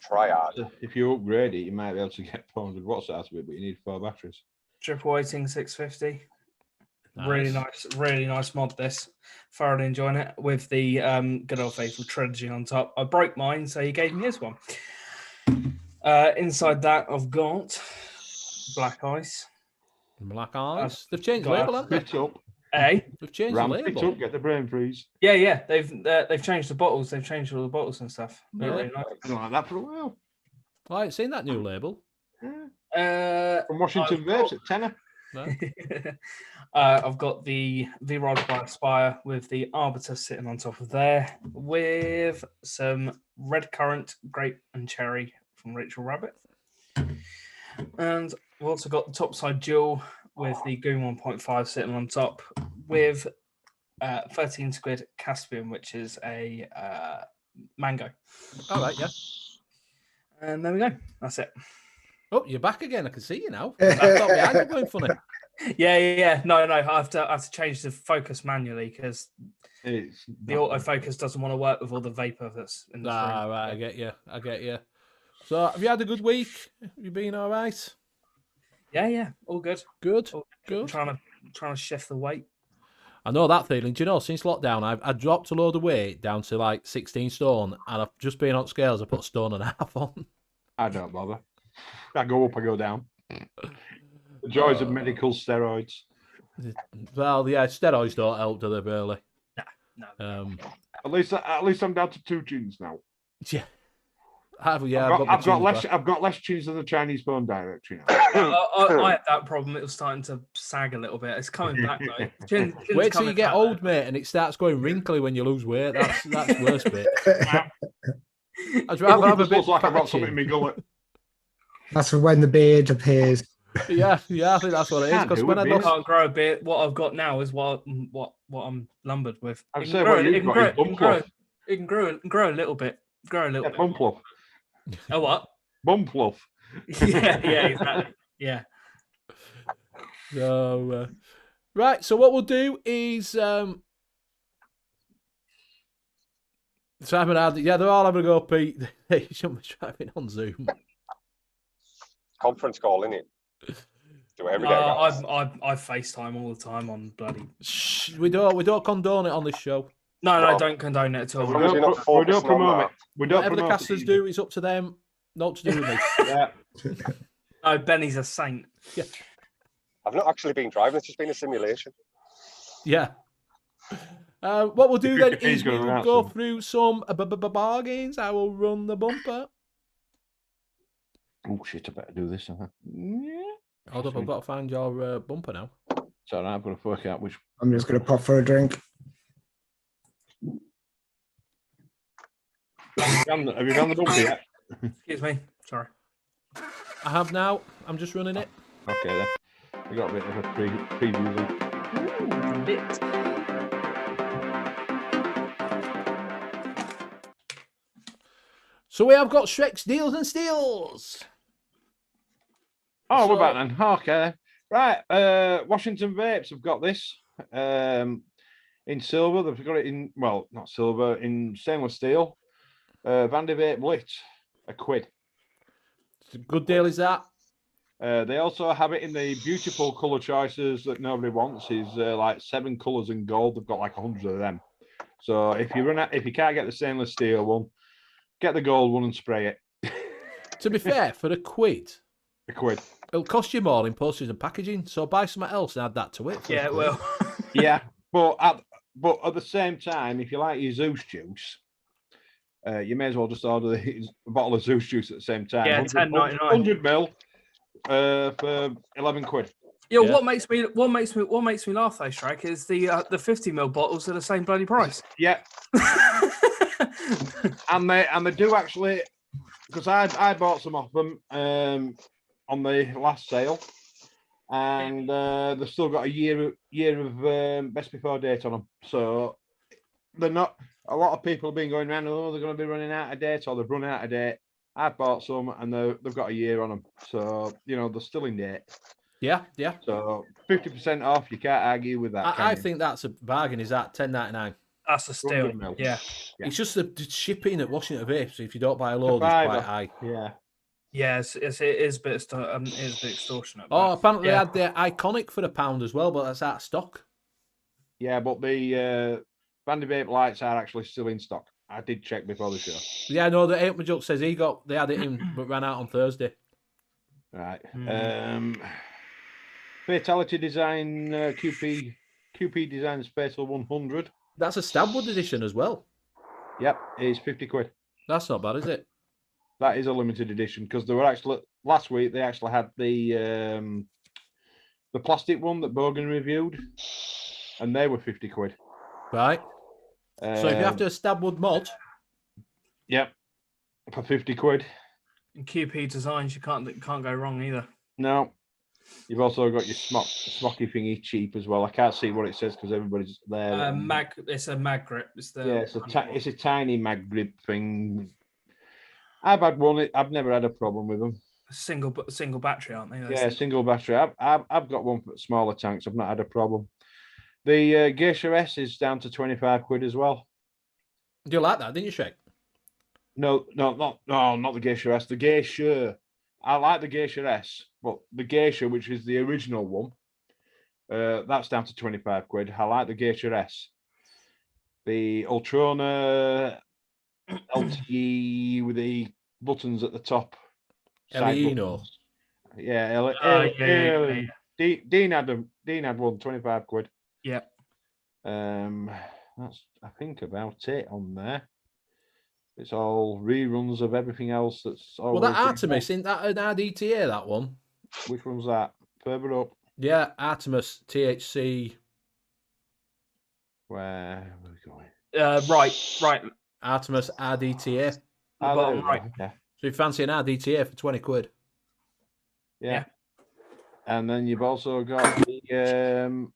Triad. If you upgrade it, you might be able to get 400 watts out of it, but you need 4 batteries. Triple weighting 650. Nice. Really nice mod. This thoroughly enjoying it with the good old faithful trilogy on top. I broke mine, so he gave me his one. Inside that, I've got Black Ice. Black Ice. They've changed the got label, haven't they? Picked up. They've changed Ram the picked label. up. Get the brain freeze. Yeah. They've changed the bottles. They've changed all the bottles and stuff. They're Really? really nice. Been like that for a while. I ain't seen that new label. From Washington Vapes at tenner. No? I've got the V-Rod by Aspire with the Arbiter sitting on top of there, with some red currant, grape, and cherry from Rachel Rabbit. And we've also got the Topside Dual with the Goon 1.5 sitting on top, with 13 Squid Caspian, which is a mango. All right, yeah. And there we go. That's it. Oh, you're back again. I can see you now. I thought my eyes were going funny. Yeah. No. I have to change the focus manually because It's the autofocus doesn't want to work with all the vapor that's in the room. Right. I get you. So, have you had a good week? You been all right? Yeah. All good. Good. All Good. Trying to shift the weight. I know that feeling. Do you know, since lockdown, I dropped a load of weight down to like 16 stone, and I've just been on scales. I put a stone and a half on. I don't bother. I go up, I go down. The joys of medical steroids. Well, yeah, steroids don't help, do they, really? No. At least I'm down to 2 chins now. Yeah. I've got less chins than the Chinese bone directory now. I had that problem. It was starting to sag a little bit. It's coming back though. Chin's Wait till you coming get back old, now. mate, and it starts going wrinkly when you lose weight. That's the worst bit. I'd rather have a bit looks like I've got fatter something in chin. my gullet. That's when the beard appears. Yeah, I think that's what it is. Can't Because do when it, I mate. I lost, can't grow a bit. What I've got now is what I'm lumbered with. I'd It say can what grow- you've it can got grow- is bum fluff. It can grow a little bit. Grow a little Yeah, bit. bum fluff. Oh what? Bum fluff. Yeah, exactly. Yeah. so right. So what we'll do is Simon, they're all having a go. Pete, they shouldn't be driving on Zoom. Conference call, innit? Do it every day. guys. I FaceTime all the time on bloody. Shh, we don't condone it on this show. No, Well, don't condone it at all. as long as you're not We don't focusing on promote that. it. We don't Whatever the promote casters it. do, it's up to them. Not to do with me. Yeah. No, Benny's a saint. I've not actually been driving. It's just been a simulation. Yeah. What we'll do then 50p is going we'll out go soon. through some bargains. I will run the bumper. Oh shit! I better do this. Yeah. Hold up, I've got to find your bumper now. So now I've got to work out which. I'm just going to pop for a drink. Have you done the bumper yet? Excuse me. Sorry. I have now. I'm just running it. Okay then. We got a bit of a preview. Then. Bit. So we have got Shrek's Deals and Steals. Oh, So- we're back then. Okay. Right. Washington Vapes have got this in silver. They've got it in, well, not silver, in stainless steel. Vandy Vape lit, £1. It's a good deal, is that? They also have it in the beautiful colour choices that nobody wants. Is like 7 colours in gold. They've got like 100 of them. So if you can't get the stainless steel one, get the gold one and spray it. To be fair, for £1, £1. it'll cost you more in postage and packaging. So buy something else and add that to it. for Yeah, £1. well. Yeah, but at the same time, if you like your Zeus juice, you may as well just order a bottle of Zeus juice at the same time. Yeah, 100 $10.99. 100 ml for £11. Yeah, Yeah. what makes me laugh though, Shrek, is the 50ml bottles are the same bloody price. Yeah, and they do actually, because I bought some off them on the last sale, and they've still got a year of best before date on them. So they're not. A lot of people have been going around. Oh, they're going to be running out of date, or they've run out of date. I bought some, and they've got a year on them. So they're still in date. Yeah. So 50% off. You can't argue with that. I think that's a bargain. Is that $10.99? That's a steal. 100 mil. Yeah. Yeah. It's just the shipping at Washington Vapes. If you don't buy a load, it's fiver. quite high. Yeah. Yeah, it is a bit extortionate. Oh, but- apparently yeah. they had the Iconic for £1 as well, but that's out of stock. Yeah, but the Vandy Vape lights are actually still in stock. I did check before the show. Yeah, no, the Ape Majuk says they had it in, but ran out on Thursday. Right. Hmm. Fatality Design QP Design Spatial 100. That's a Stabwood edition as well. Yep, it's 50 quid. That's not bad, is it? That is a limited edition because they were actually last week. They actually had the plastic one that Bogan reviewed, and they were 50 quid. Right. So if you have to a Stabwood mod, Yep, for 50 quid. In QP designs, you can't go wrong either. No, you've also got your smocky thingy cheap as well. I can't see what it says because everybody's there. It's a mag grip. It's the yeah, it's a tiny mag grip thing. I've had one. I've never had a problem with them. single battery, aren't they? Those Yeah, things? single battery. I've got one for smaller tanks. I've not had a problem. The Geisha S is down to 25 quid as well. do you like that, didn't you, Shake? No, not the Geisha S. The Geisha. I like the Geisha S, but the Geisha, which is the original one, that's down to 25 quid. I like the Geisha S. The Ultrona LTE with the buttons at the top. side Elino. buttons. Yeah, yeah. Dean had one, 25 quid. Yeah. That's I think about it on there. It's all reruns of everything else that's Well, that Artemis, isn't that an RDTA, that one? Which one's that? Further up. Yeah, Artemis THC. Where are we going? Right. Artemis RDTA. Ah, there we go. Right. Yeah. So you fancy an RDTA for 20 quid? Yeah. And then you've also got the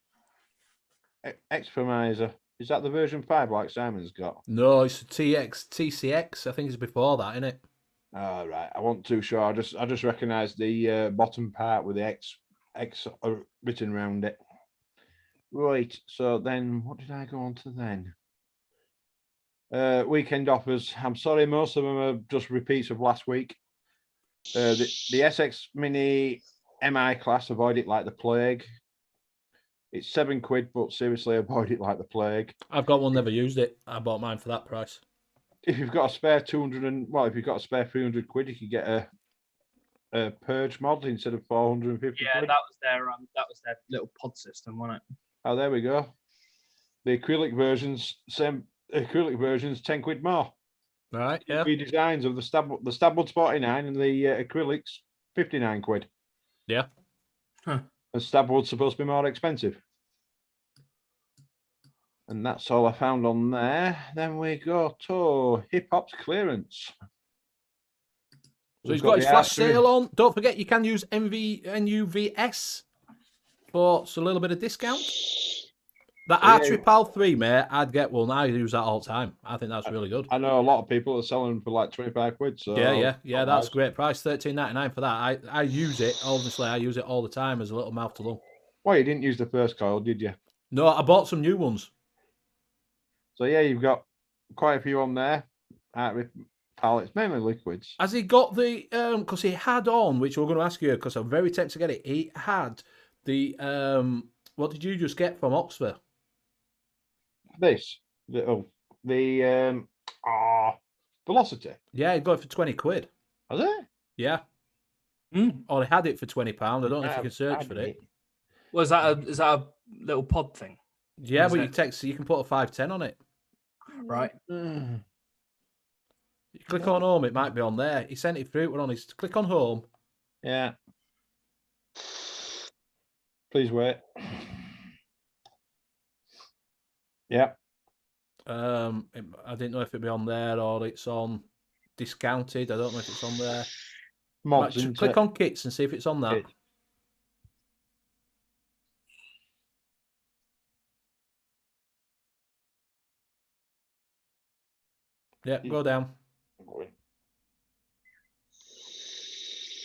Expomizer. Is that the version 5 like Simon's got? No, it's a TCX. I think it's before that, isn't it? Oh, right. I wasn't too sure. I just recognised the bottom part with the X written around it. Right. So then, what did I go on to then? Weekend offers. I'm sorry, most of them are just repeats of last week. The SX Mini MI class, avoid it like the plague. It's 7 quid, but seriously, avoid it like the plague. I've got one, never used it. I bought mine for that price. If you've got a spare 200 if you've got a spare 300 quid, you could get a purge mod instead of 450 Yeah, quid. that was their little pod system, wasn't it? Oh, there we go. The acrylic versions, same acrylic versions, 10 quid more. Right, yeah. Three designs of the Stabwood's 49 and the acrylics 59 quid. Yeah. Huh. And Stabwood's supposed to be more expensive. And that's all I found on there. Then we go to Hip Hop's clearance. So he's got his flash sale on. Don't forget, you can use N.U.V.S for a little bit of discount. That Archery Pal 3, mate, I'd get one. I use that all the time. I think that's really good. I know a lot of people are selling them for like 25 quid. So Yeah, that's a great price. $13.99 for that. I use it. Obviously, I use it all the time as a little mouth to lung. Well, you didn't use the first coil, did you? No, I bought some new ones. So yeah, you've got quite a few on there. Archery Pal, it's mainly liquids. Has he got the because he had on, which we're going to ask you because I'm very tempted to get it. He had the what did you just get from Oxford? This Velocity. Yeah, he got it for 20 quid. Has it? Yeah. Or he had it for £20. I don't know if you can search for it. Well, is that a little pod thing? Yeah, Is but it? you can put a 510 on it. Right. You click on home, it might be on there. He sent it through. We're on his click on home. Yeah. Please wait. Yeah. I didn't know if it'd be on there or it's on discounted. I don't know if it's on there. Mods, Right, click on kits and see if it's on that. Yeah, go down.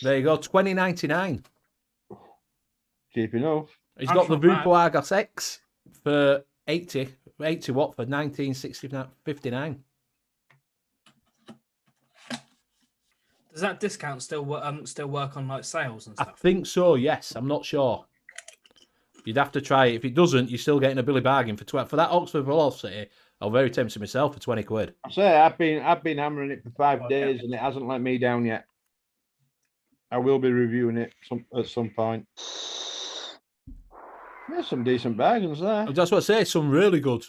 There you go, $20.99. Cheap enough. He's got the Vupo Argos X for 80 watt for $19.59. Does that discount still work on like sales and I stuff? think so, yes. I'm not sure. You'd have to try it. If it doesn't, you're still getting a Billy bargain for that Oxford Velocity. I'm very tempted myself for 20 quid. I say I've been hammering it for 5 Oh, days and it hasn't let me down yet. I will be reviewing it at some point. There's some decent bargains there. That's what I say. Some really good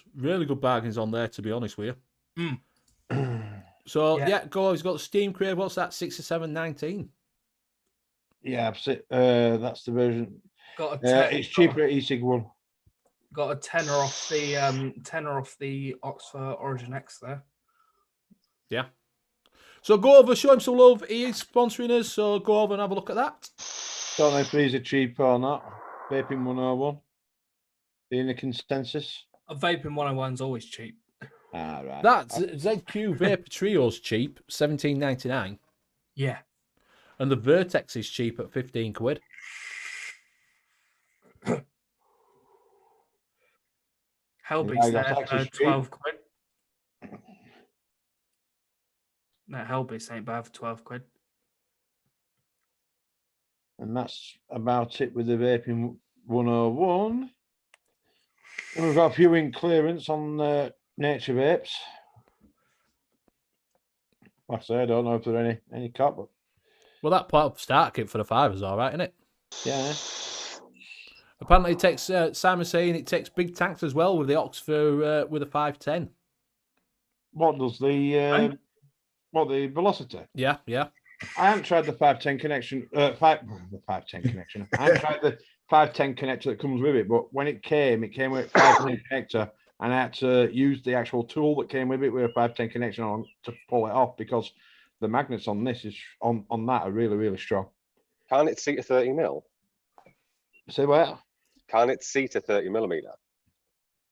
bargains on there, to be honest with you. So, Yeah. go. He's got the Steam Crave. What's that? 67.19. Yeah, that's the version. Got a It's cheaper at eSig one. Got a tenner off the Oxford Origin X there. Yeah. So go over, show him some love. He is sponsoring us, so go over and have a look at that. Don't know if these are cheap or not. Vaping 101. Being a consensus. A Vaping 101's always cheap. Ah, right. That's ZQ Vapor Trio's cheap, 17.99. Yeah. And the Vertex is cheap at 15 quid. Hellbeat's that's there actually for 12 quid. No, Hellbeat's ain't bad for 12 quid. And that's about it with the Vaping 101. And we've got a few in clearance on Nature Vapes. Like I say, I don't know if there are any cut, but Well, that part start kit for the $5 is all right, isn't it? yeah. Apparently, it takes Simon's saying it takes big tanks as well with the Oxford with a 510. What does the velocity? Yeah. I haven't tried the 510 connection. The 510 connection. I haven't tried the 510 connector that comes with it, but when it came with a 510 connector, and I had to use the actual tool that came with it with a 510 connection on to pull it off because the magnets on this is on that are really, really strong. Can it seat a 30 mil? Say where? Can it seat a 30 millimeter?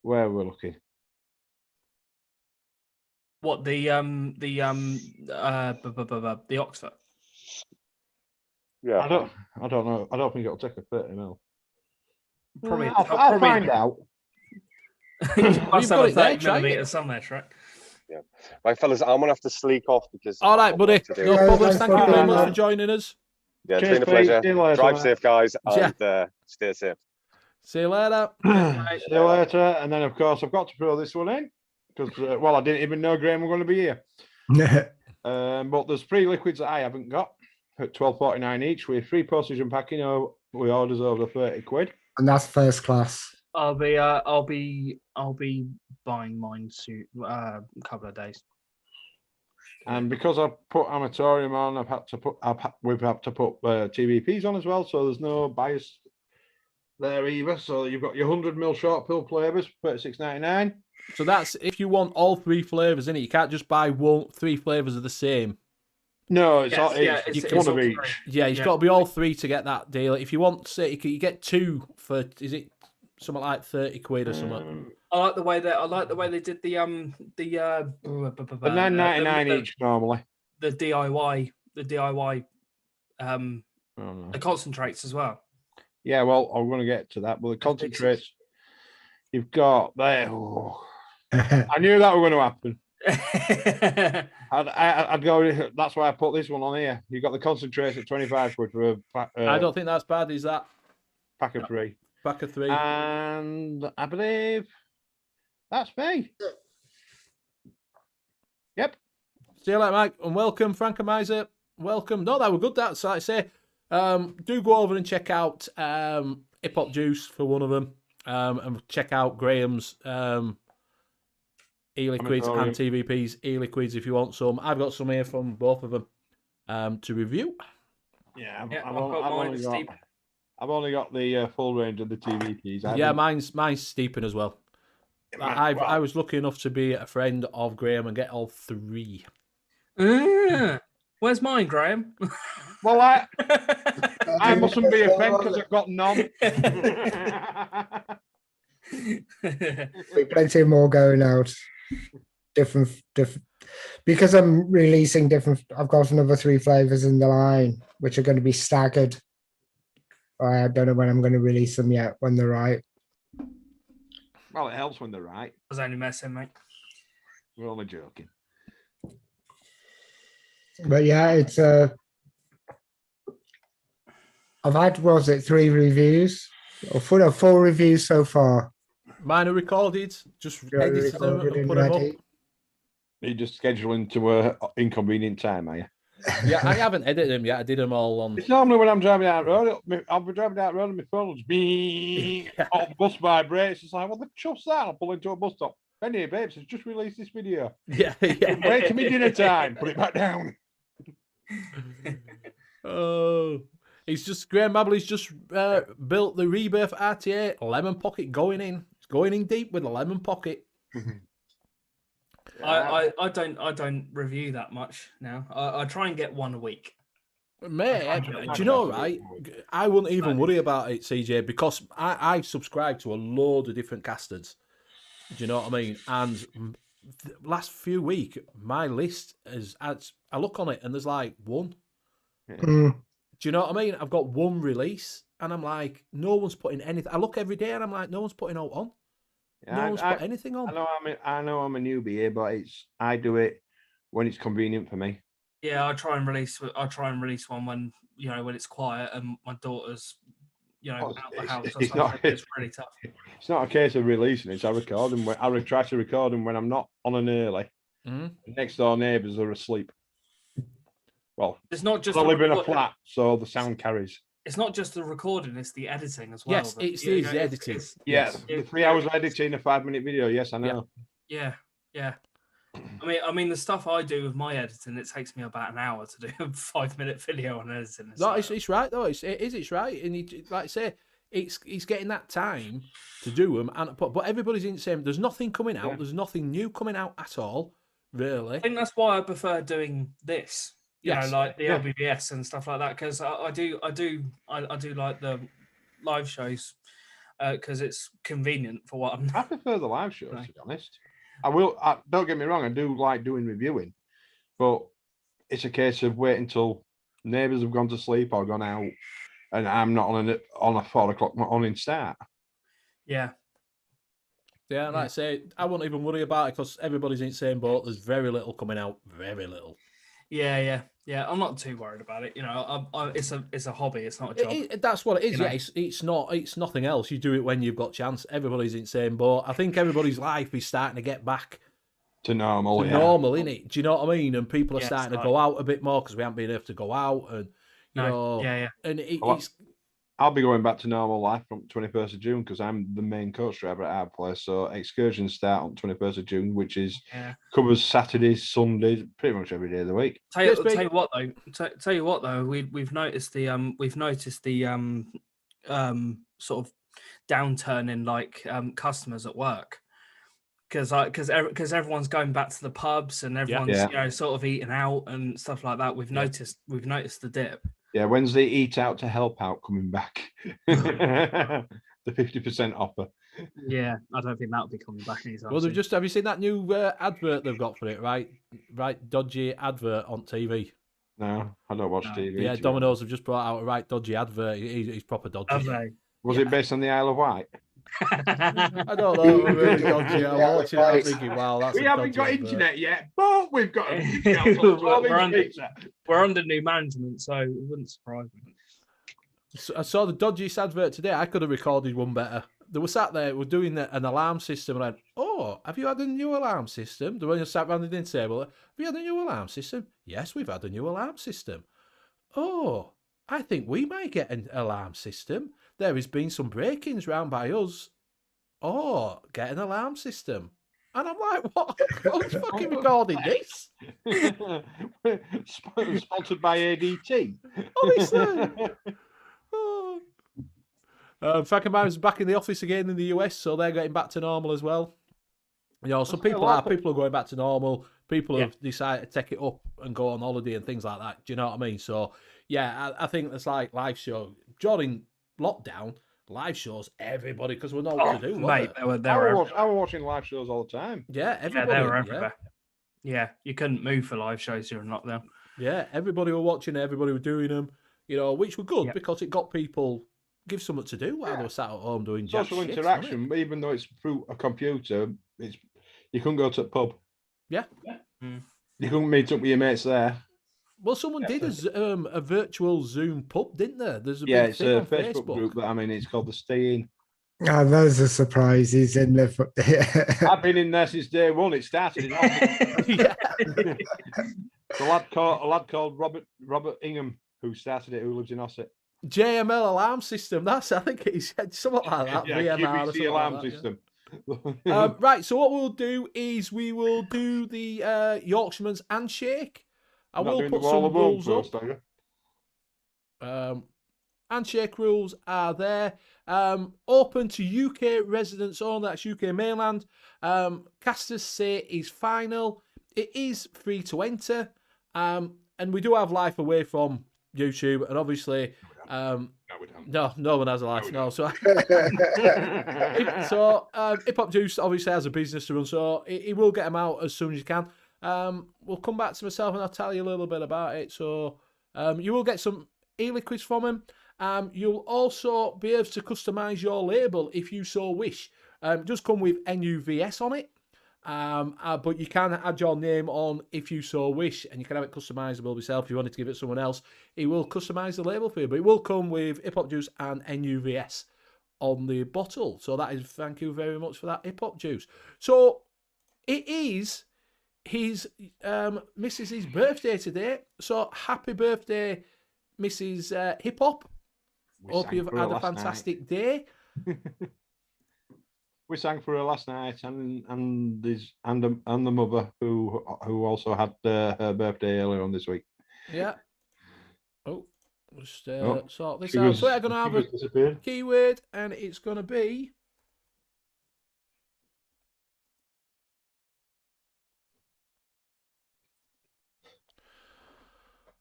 Where we're looking. What the Oxford? Yeah. I don't know. I don't think it'll take a 30 mil. Probably. I'll find out. Must have got a it there, 30 try millimeter it. somewhere, Shrek. Yeah. Right, fellas, I'm gonna have to sleek off because All right, I've got buddy. work to do. No Yeah, problems. thanks Thank for you very coming, much man. for joining us. Yeah, it's Cheers, been a Pete. pleasure. See you later, Drive mate. safe, guys, Yeah. and stay safe. See you later. See you later. And then, of course, I've got to throw this one in because, I didn't even know Graham were going to be here. But there's 3 liquids that I haven't got at $12.49 each with free postage and packing. We orders over 30 quid. And that's first class. I'll be buying mine soon. A couple of days. And because I put Amatorium on, we've had to put TVPs on as well, so there's no bias there either. So you've got your 100ml short pill flavors, $36.99. So that's if you want all 3 flavors in it. You can't just buy 3 flavors of the same. No, it's It's one of all each. 3. Yeah, you've got to be all 3 to get that deal. If you want, say, you get 2 for something like 30 quid or something. I like the way they did the $9.99 each normally. the DIY Oh, no. the concentrates as well. Yeah, well, I'm going to get to that. But the concentrates you've got there. Oh, I knew that was going to happen. I'd go. That's why I put this one on here. You got the concentrates at 25 quid for a pack. I don't think that's bad. Is that Pack of 3? pack of 3? And I believe that's me. Yep. See you later, Mike, and welcome, Frankomizer. Welcome. No, that were good. That's like I say. Do go over and check out Hip Hop Juice for one of them, and check out Graham's e-liquids and TVP's e-liquids if you want some. I've got some here from both of them to review. Yeah, I've I've only got the full range of the TVPs. Yeah, mine's steeping as well. I was lucky enough to be a friend of Graham and get all 3. Where's mine, Graham? Well, I mustn't be a friend because I've got none. Plenty more going out. Different. Because I'm releasing different. I've got another 3 flavors in the line, which are going to be staggered. I don't know when I'm going to release them yet. When they're right. Well, it helps when they're right. I was only messing, mate. We're only joking. But yeah, it's I've had 3 reviews or 4 reviews so far. Mine are recorded. Just Yeah, edited them recorded and and put them up. ready. You just scheduling to a inconvenient time, are you? Yeah, I haven't edited them yet. I did them all on. It's normally when I'm driving down the road, I'll be driving down the road and my phone will just be all bus vibrates. It's like, what the chuff's that? I'll pull into a bus stop. Anyway, babes, has just released this video. Yeah, yeah. Wait till me dinner time. Put it back down. Oh, he's just Graham Babley's just built the Rebirth RTA lemon pocket going in. It's going in deep with a lemon pocket. I don't review that much now. I try and get one a week. Mate, do you know, right? I wouldn't even worry about it, CJ, because I subscribe to a load of different casters. Do you know what I mean? And last few weeks, my list is, I look on it and there's like one. Mm. Do you know what I mean? I've got one release and I'm like, no one's putting anything. I look every day and I'm like, no one's putting out on. Yeah, No one's put anything on. I know I'm a newbie here, but I do it when it's convenient for me. Yeah, I try and release one when when it's quiet and my daughter's out the house. It's really tough. It's not a case of releasing it. I record them. I try to record them when I'm not on an early. Mm-hmm. Next door neighbours are asleep. Well, it's not just I live in a flat, so the sound carries. It's not just the recording; it's the editing as well. Yes, it's the editing. The 3 hours editing a 5-minute video. Yes, I know. Yeah. I mean, the stuff I do with my editing, it takes me about an hour to do a 5-minute video on editing. No, it's right though. It's right, and like I say, he's getting that time to do them, but everybody's in the same. There's nothing coming out. Yeah. There's nothing new coming out at all, really. I think that's why I prefer doing this. You know, like the N.U.V.S and stuff like that, because I do like the live shows because it's convenient for what I'm. I prefer the live shows, to be honest. Don't get me wrong, I do like doing reviewing, but it's a case of waiting until neighbours have gone to sleep or gone out, and I'm not on a 4 o'clock morning start. Yeah. Yeah, like I say, I won't even worry about it because everybody's in the same boat. There's very little coming out, very little. Yeah. I'm not too worried about it. It's a hobby. It's not a job. That's what it is. It's nothing else. You do it when you've got chance. Everybody's in the same boat. I think everybody's life is starting to get back to normal. Normal, innit? Do you know what I mean? And people are starting to go out a bit more because we haven't been able to go out, and And it's. I'll be going back to normal life from 21st of June because I'm the main coach driver at our place. So excursions start on 21st of June, which is covers Saturdays, Sundays, pretty much every day of the week. Tell you what though, we've noticed the sort of downturn in like customers at work because everyone's going back to the pubs and everyone's sort of eating out and stuff like that. We've noticed the dip. Yeah, when's the Eat Out to Help Out coming back? The 50% offer. Yeah, I don't think that'll be coming back anytime Well, soon. have you seen that new advert they've got for it? Right, dodgy advert on TV. No, I don't watch TV. Yeah, Domino's have just brought out a right dodgy advert. He's proper dodgy. Okay. Was it based on the Isle of Wight? I don't know. Really dodgy. I'm watching it thinking, wow, that's we haven't got internet yet, but we've got we're under new management, so it wouldn't surprise me. So I saw the dodgiest advert today. I could have recorded one better. They were sat there, we're doing an alarm system, and I went, oh, have you had a new alarm system? The one you sat around the dinner table, have you had a new alarm system? Yes, we've had a new alarm system. Oh, I think we might get an alarm system. There has been some break-ins round by us. Oh, get an alarm system. And I'm like, what? Who's fucking recording this? Sponsored by ADT. Obviously. Oh. Frankenbauer's back in the office again in the US, so they're getting back to normal as well. So people are going back to normal. People have decided to take it up and go on holiday and things like that. Do you know what I mean? So, I think it's like live show. During lockdown, live shows, everybody, because we know what to do. Mate, I was watching live shows all the time. Yeah, everybody. Yeah, they were everywhere. Yeah, you couldn't move for live shows during lockdown. Yeah, everybody were watching, everybody were doing them, which were good because it got people give something to do while they were sat at home doing social interaction. But even though it's through a computer, you couldn't go to a pub. Yeah. You couldn't meet up with your mates there. Well, someone did a virtual Zoom pub, didn't there? There's a it's a Facebook group, but it's called the Stay In. Those are surprises in the. I've been in there since day one. It started in Yeah. a lad called Robert Ingham who started it, who lives in Ossett. JML alarm system. I think it's something like that. Yeah, VMR or QVC something alarm like that, yeah. system. Right, so what we'll do is we will do the Yorkshireman's handshake. I Not will doing the put wall some of woe rules first, up. are you? Handshake rules are there. Open to UK residents only. That's UK mainland. Casters say is final. It is free to enter. And we do have life away from YouTube. And obviously, No, we don't. no one has a life. No, we No, so don't. so Hip Hop Juice obviously has a business to run, so he will get them out as soon as you can. We'll come back to myself and I'll tell you a little bit about it. So you will get some e-liquids from him. You'll also be able to customise your label if you so wish. Just come with N.U.V.S on it. But you can add your name on if you so wish, and you can have it customisable yourself if you wanted to give it to someone else. He will customise the label for you, but it will come with Hip Hop Juice and N.U.V.S on the bottle. So that is, thank you very much for that, Hip Hop Juice. So it is his Mrs.'s birthday today. So happy birthday, Mrs. Hip Hop. Hope you've had a fantastic day. We sang for her last night, and the mother who also had her birthday earlier on this week. Yeah. Oh, just Oh, sort this she out. was- So we're going to have she was a disappeared. keyword, and it's going to be.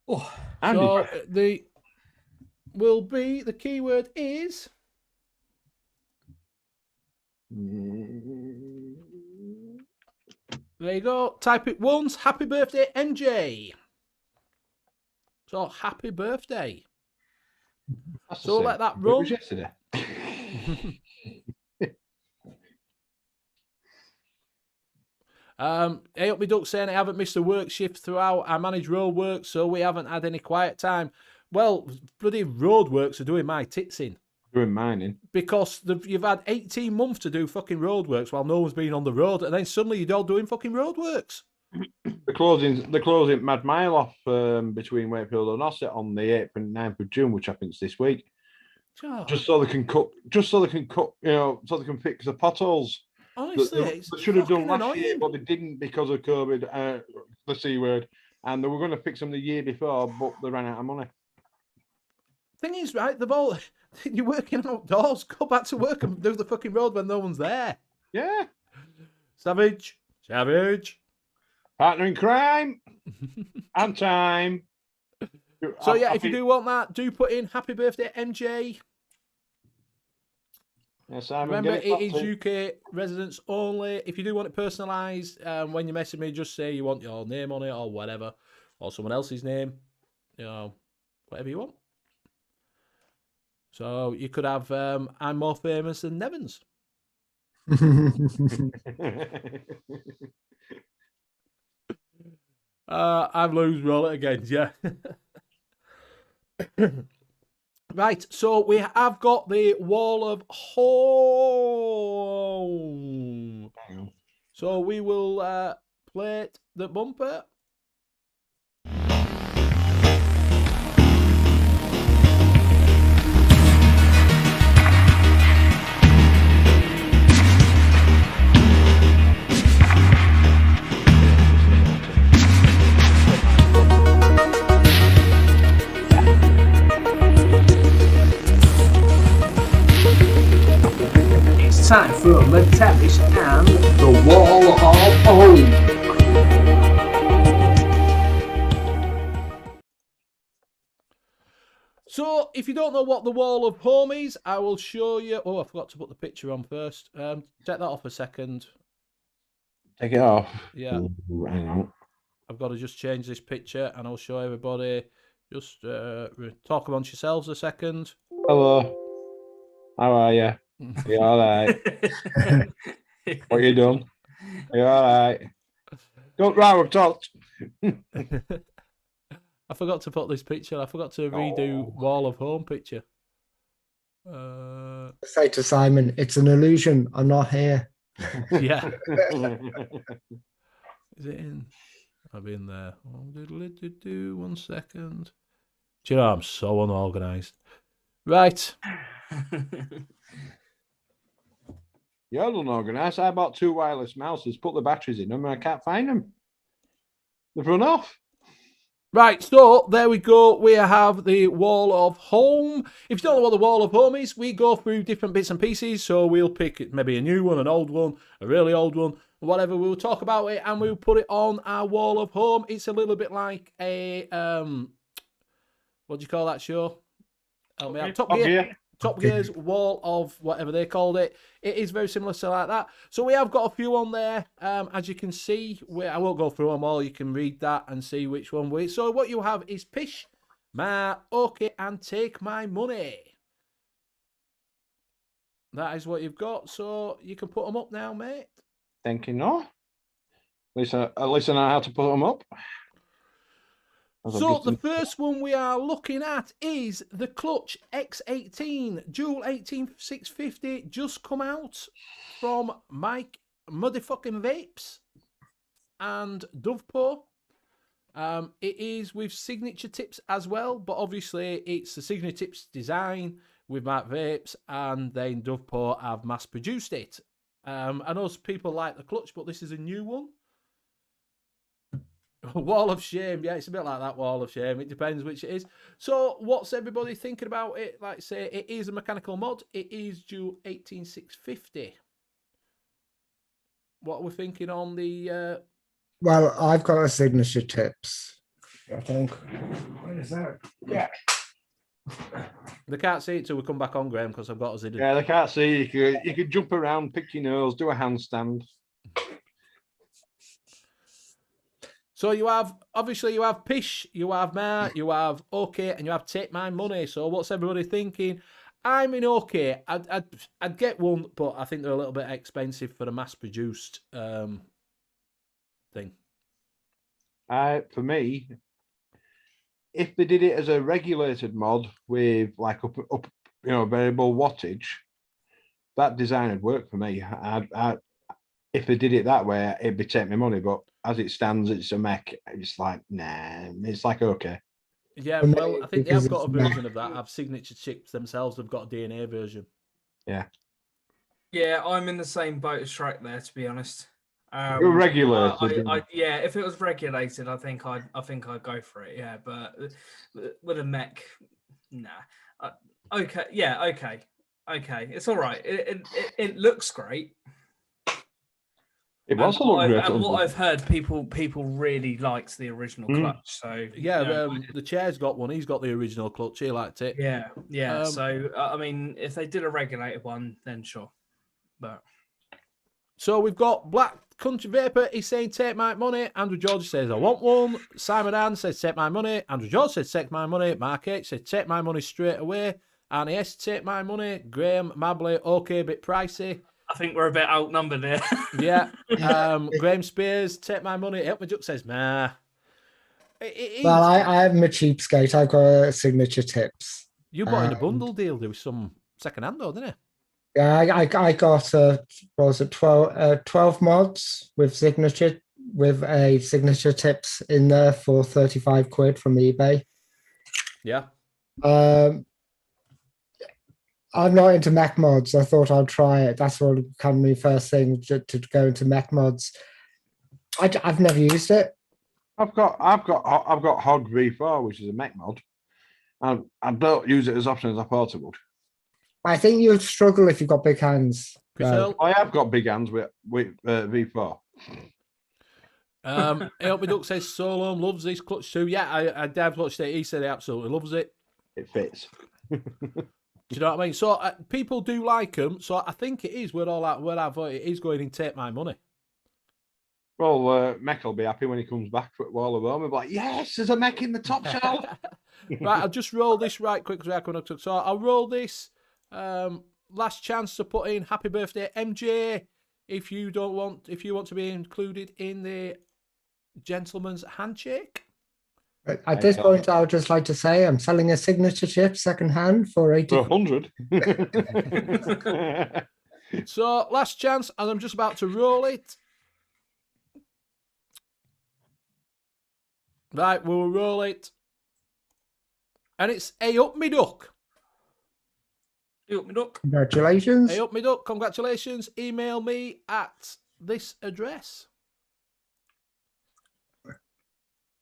Oh, Andy, So the keyword is. There you go. Type it once. Happy birthday, MJ. So happy birthday. that's the So same. let that It was run. yesterday. Hey up me duck saying I haven't missed a work shift throughout. I manage road work, so we haven't had any quiet time. Well, bloody road works are doing my tits in. Doing mining. Because you've had 18 months to do fucking roadworks while no one's been on the road, and then suddenly you're all doing fucking roadworks. The closing Mad Mile off between Wakefield and Ossett on the 8th and 9th of June, which happens this week. Oh, Just so they can cut, so they can fix the potholes. honestly, They it's should have done fucking last year, annoying. but they didn't because of COVID, the C word, and they were going to fix them the year before, but they ran out of money. Thing is, right, you're working outdoors. Go back to work and do the fucking road when no one's there. Yeah, Savage. partner in crime and time. So yeah, if you do want that, do put in happy birthday, MJ. Yeah, Simon, Remember, get it is back to- UK residents only. If you do want it personalised, when you message me, just say you want your name on it or whatever, or someone else's name, whatever you want. So you could have I'm more famous than Nevins. I'm lose roll it again, yeah. Right, so we have got the wall of home. So we will plate the bumper. It's time for the terrace and the wall of home. So, if you don't know what the wall of home is, I will show you. Oh, I forgot to put the picture on first. Take that off a second. Take it off. Yeah. Hang on. I've got to just change this picture and I'll show everybody. Just talk amongst yourselves a second. Hello. How are you? Are you all right? What you done? Are you all right? Don't row, I've talked. I forgot to put this picture. I forgot to redo wall of home picture. Say to Simon, it's an illusion. I'm not here. Yeah. Is it in? I've been there. Oh, 1 second. Do you know, I'm so unorganised. Right. You're unorganised. I bought 2 wireless mouses, put the batteries in them, and I can't find them. They've run off. Right, so there we go. We have the Wall of Home. If you don't know what the Wall of Home is, we go through different bits and pieces. So we'll pick maybe a new one, an old one, a really old one, whatever. We'll talk about it and we'll put it on our Wall of Home. It's a little bit like a what do you call that show? Help me out. Top Gear. Top Gear's Wall of whatever they called it. It is very similar to like that. So we have got a few on there. As you can see, I won't go through them all. You can read that and see which one we. So what you have is Pish, Ma, Okay, and Take My Money. That is what you've got. So you can put them up now, mate. Thank you, no. At least I know how to put them up. So the first one we are looking at is the Clutch X18 Dual 18650, just come out from Mike Motherfucking Vapes and N.U.V.S. It is with signature tips as well, but obviously it's the signature tips design with Mike Vapes, and then N.U.V.S have mass produced it. I know people like the Clutch, but this is a new one. Wall of Shame, yeah, it's a bit like that Wall of Shame. It depends which it is. So, what's everybody thinking about it? Like I say, it is a mechanical mod. It is Dual 18650. What are we thinking on the? Well, I've got a signature tips. I think. What is that? Yeah. They can't see it till we come back on, Graham, because I've got us hidden. Yeah, they can't see. You could jump around, pick your nose, do a handstand. So you have, obviously you have Pish, you have Ma, you have Okay, and you have Take My Money. So what's everybody thinking? I'm in Okay. I'd get one, but I think they're a little bit expensive for a mass-produced thing. For me, if they did it as a regulated mod with like up variable wattage, that design would work for me. If they did it that way, it'd be Take My Money. But as it stands, it's a mech. It's like, nah. It's like, okay. Yeah, well, I think they have got a version of that. Have signature chips themselves have got a DNA version. Yeah. Yeah, I'm in the same boat as Shrek there, to be honest. Regulated. Yeah, if it was regulated, I think I'd go for it. Yeah, but with a mech, nah. Okay, yeah, okay. It's all right. It looks great. It was a look great. And what I've heard, people really liked the original Clutch. So yeah, the chair's got one. He's got the original Clutch. He liked it. Yeah. So I mean, if they did a regulated one, then sure. But so we've got Black Country Vapor. He's saying take my money. Andrew George says I want one. Simon Ann says take my money. Andrew George says take my money. Mark H says take my money straight away. Arnie S take my money. Graham Mabley, okay, bit pricey. I think we're a bit outnumbered there. Yeah. Graham Spears, take my money. Help me Duck says, nah. Well, I have my cheapskate. I've got signature tips. You bought in a bundle deal. There was some second hand though, didn't you? Yeah, I got what was it 12 mods with a signature tips in there for 35 quid from eBay. Yeah. I'm not into mech mods. I thought I'd try it. That's what kind of my first thing to go into mech mods. I've never used it. I've got Hog V4, which is a mech mod. I don't use it as often as I thought I would. I think you'd struggle if you've got big hands. I have got big hands with V4. Help me Duck says Solom loves this Clutch too. Yeah, I Dad watched it. He said he absolutely loves it. It fits. Do you know what I mean? So people do like them. So I think it is where I vote it is going in Take My Money. Well, Mech will be happy when he comes back for Wall of Home. He'll be like, yes, there's a mech in the top shelf. Right, I'll just roll this right quick. So I'll roll this. Last chance to put in happy birthday, MJ. If you want to be included in the gentleman's handshake, At this point, I would just like to say I'm selling a signature chip secondhand for 80. For 100. So, last chance, and I'm just about to roll it. Right, we'll roll it. And it's A up me duck. You up me duck? Congratulations. Hey up me duck, congratulations. Email me at this address.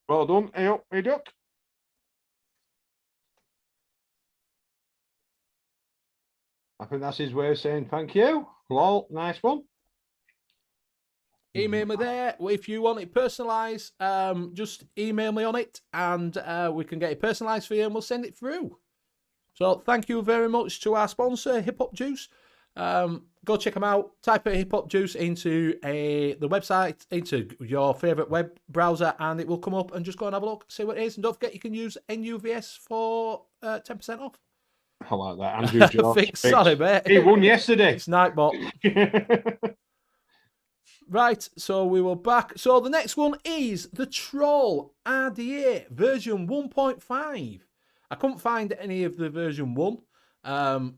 Well done. Hey up, hey duck. I think that's his way of saying thank you. Lol, nice one. Email me there. If you want it personalised, just email me on it and we can get it personalised for you and we'll send it through. So thank you very much to our sponsor, Hip Hop Juice. Go check them out. Type in Hip Hop Juice into the website, into your favourite web browser, and it will come up, and just go and have a look, see what it is. And don't forget you can use N.U.V.S for 10% off. I like that. Andrew George. Sorry, mate. He won yesterday. It's Nightbot. Right, so we were back. So the next one is the Troll RDA version 1.5. I couldn't find any of the version 1,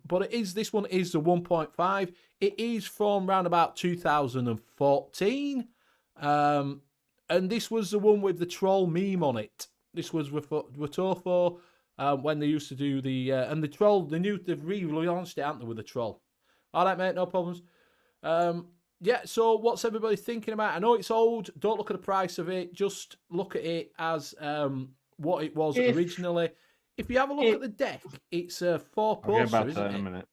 but this one is the 1.5. It is from around about 2014. And this was the one with the troll meme on it. This was with Tofo when they used to do the... and the troll, they've relaunched it, haven't they, with the troll. All right, mate, no problems. Yeah, so what's everybody thinking about? I know it's old. Don't look at the price of it. Just look at it as what it was originally. If you have a look at the deck, it's a 4-poster, isn't it? In a minute.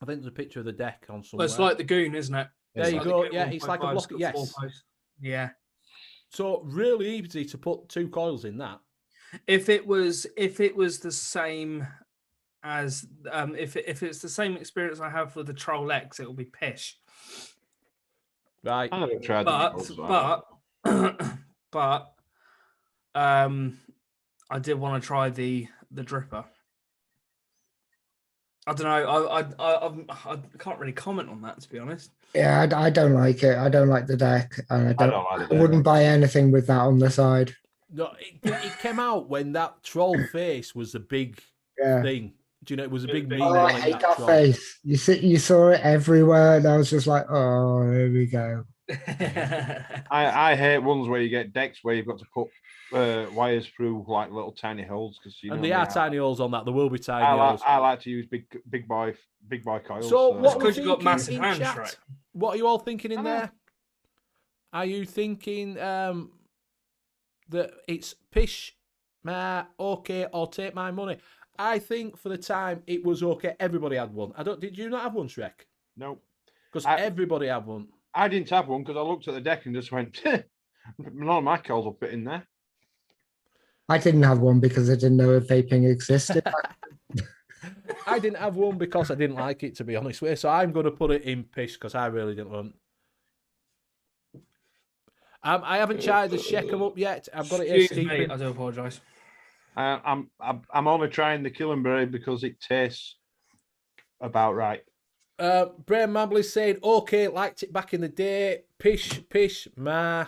I think there's a picture of the deck on somewhere. Well, it's like the Goon, isn't it? There you go. Yeah, it's like a block. Yes. Yeah. So really easy to put 2 coils in that. If it was the same as if it's the same experience I have with the Troll X, it will be pish. Right. I haven't tried but I did want to try the dripper. I don't know. I can't really comment on that, to be honest. Yeah, I don't like it. I don't like the deck, and I wouldn't buy anything with that on the side. No, it came out when that troll face was the big thing. Do you know it was a big meme? I hate that face. You saw it everywhere, and I was just like, oh, here we go. I hate ones where you get decks where you've got to put wires through like little tiny holes because there are tiny holes on that. There will be tiny holes. I like to use big boy coils. So what because you've got massive hands, right? What are you all thinking in there? Are you thinking that it's pish, okay, or take my money? I think for the time it was okay. Everybody had one. Did you not have one, Shrek? No, because everybody had one. I didn't have one because I looked at the deck and just went, none of my coils will fit in there. I didn't have one because I didn't know if vaping existed. I didn't have one because I didn't like it, to be honest with you. So I'm going to put it in pish because I really didn't want. I haven't tried the shake 'em up yet. I've got it here. Excuse me, I do apologise. I'm only trying the Killenberry because it tastes about right. Brian Mambley's saying, okay, liked it back in the day. Pish, ma.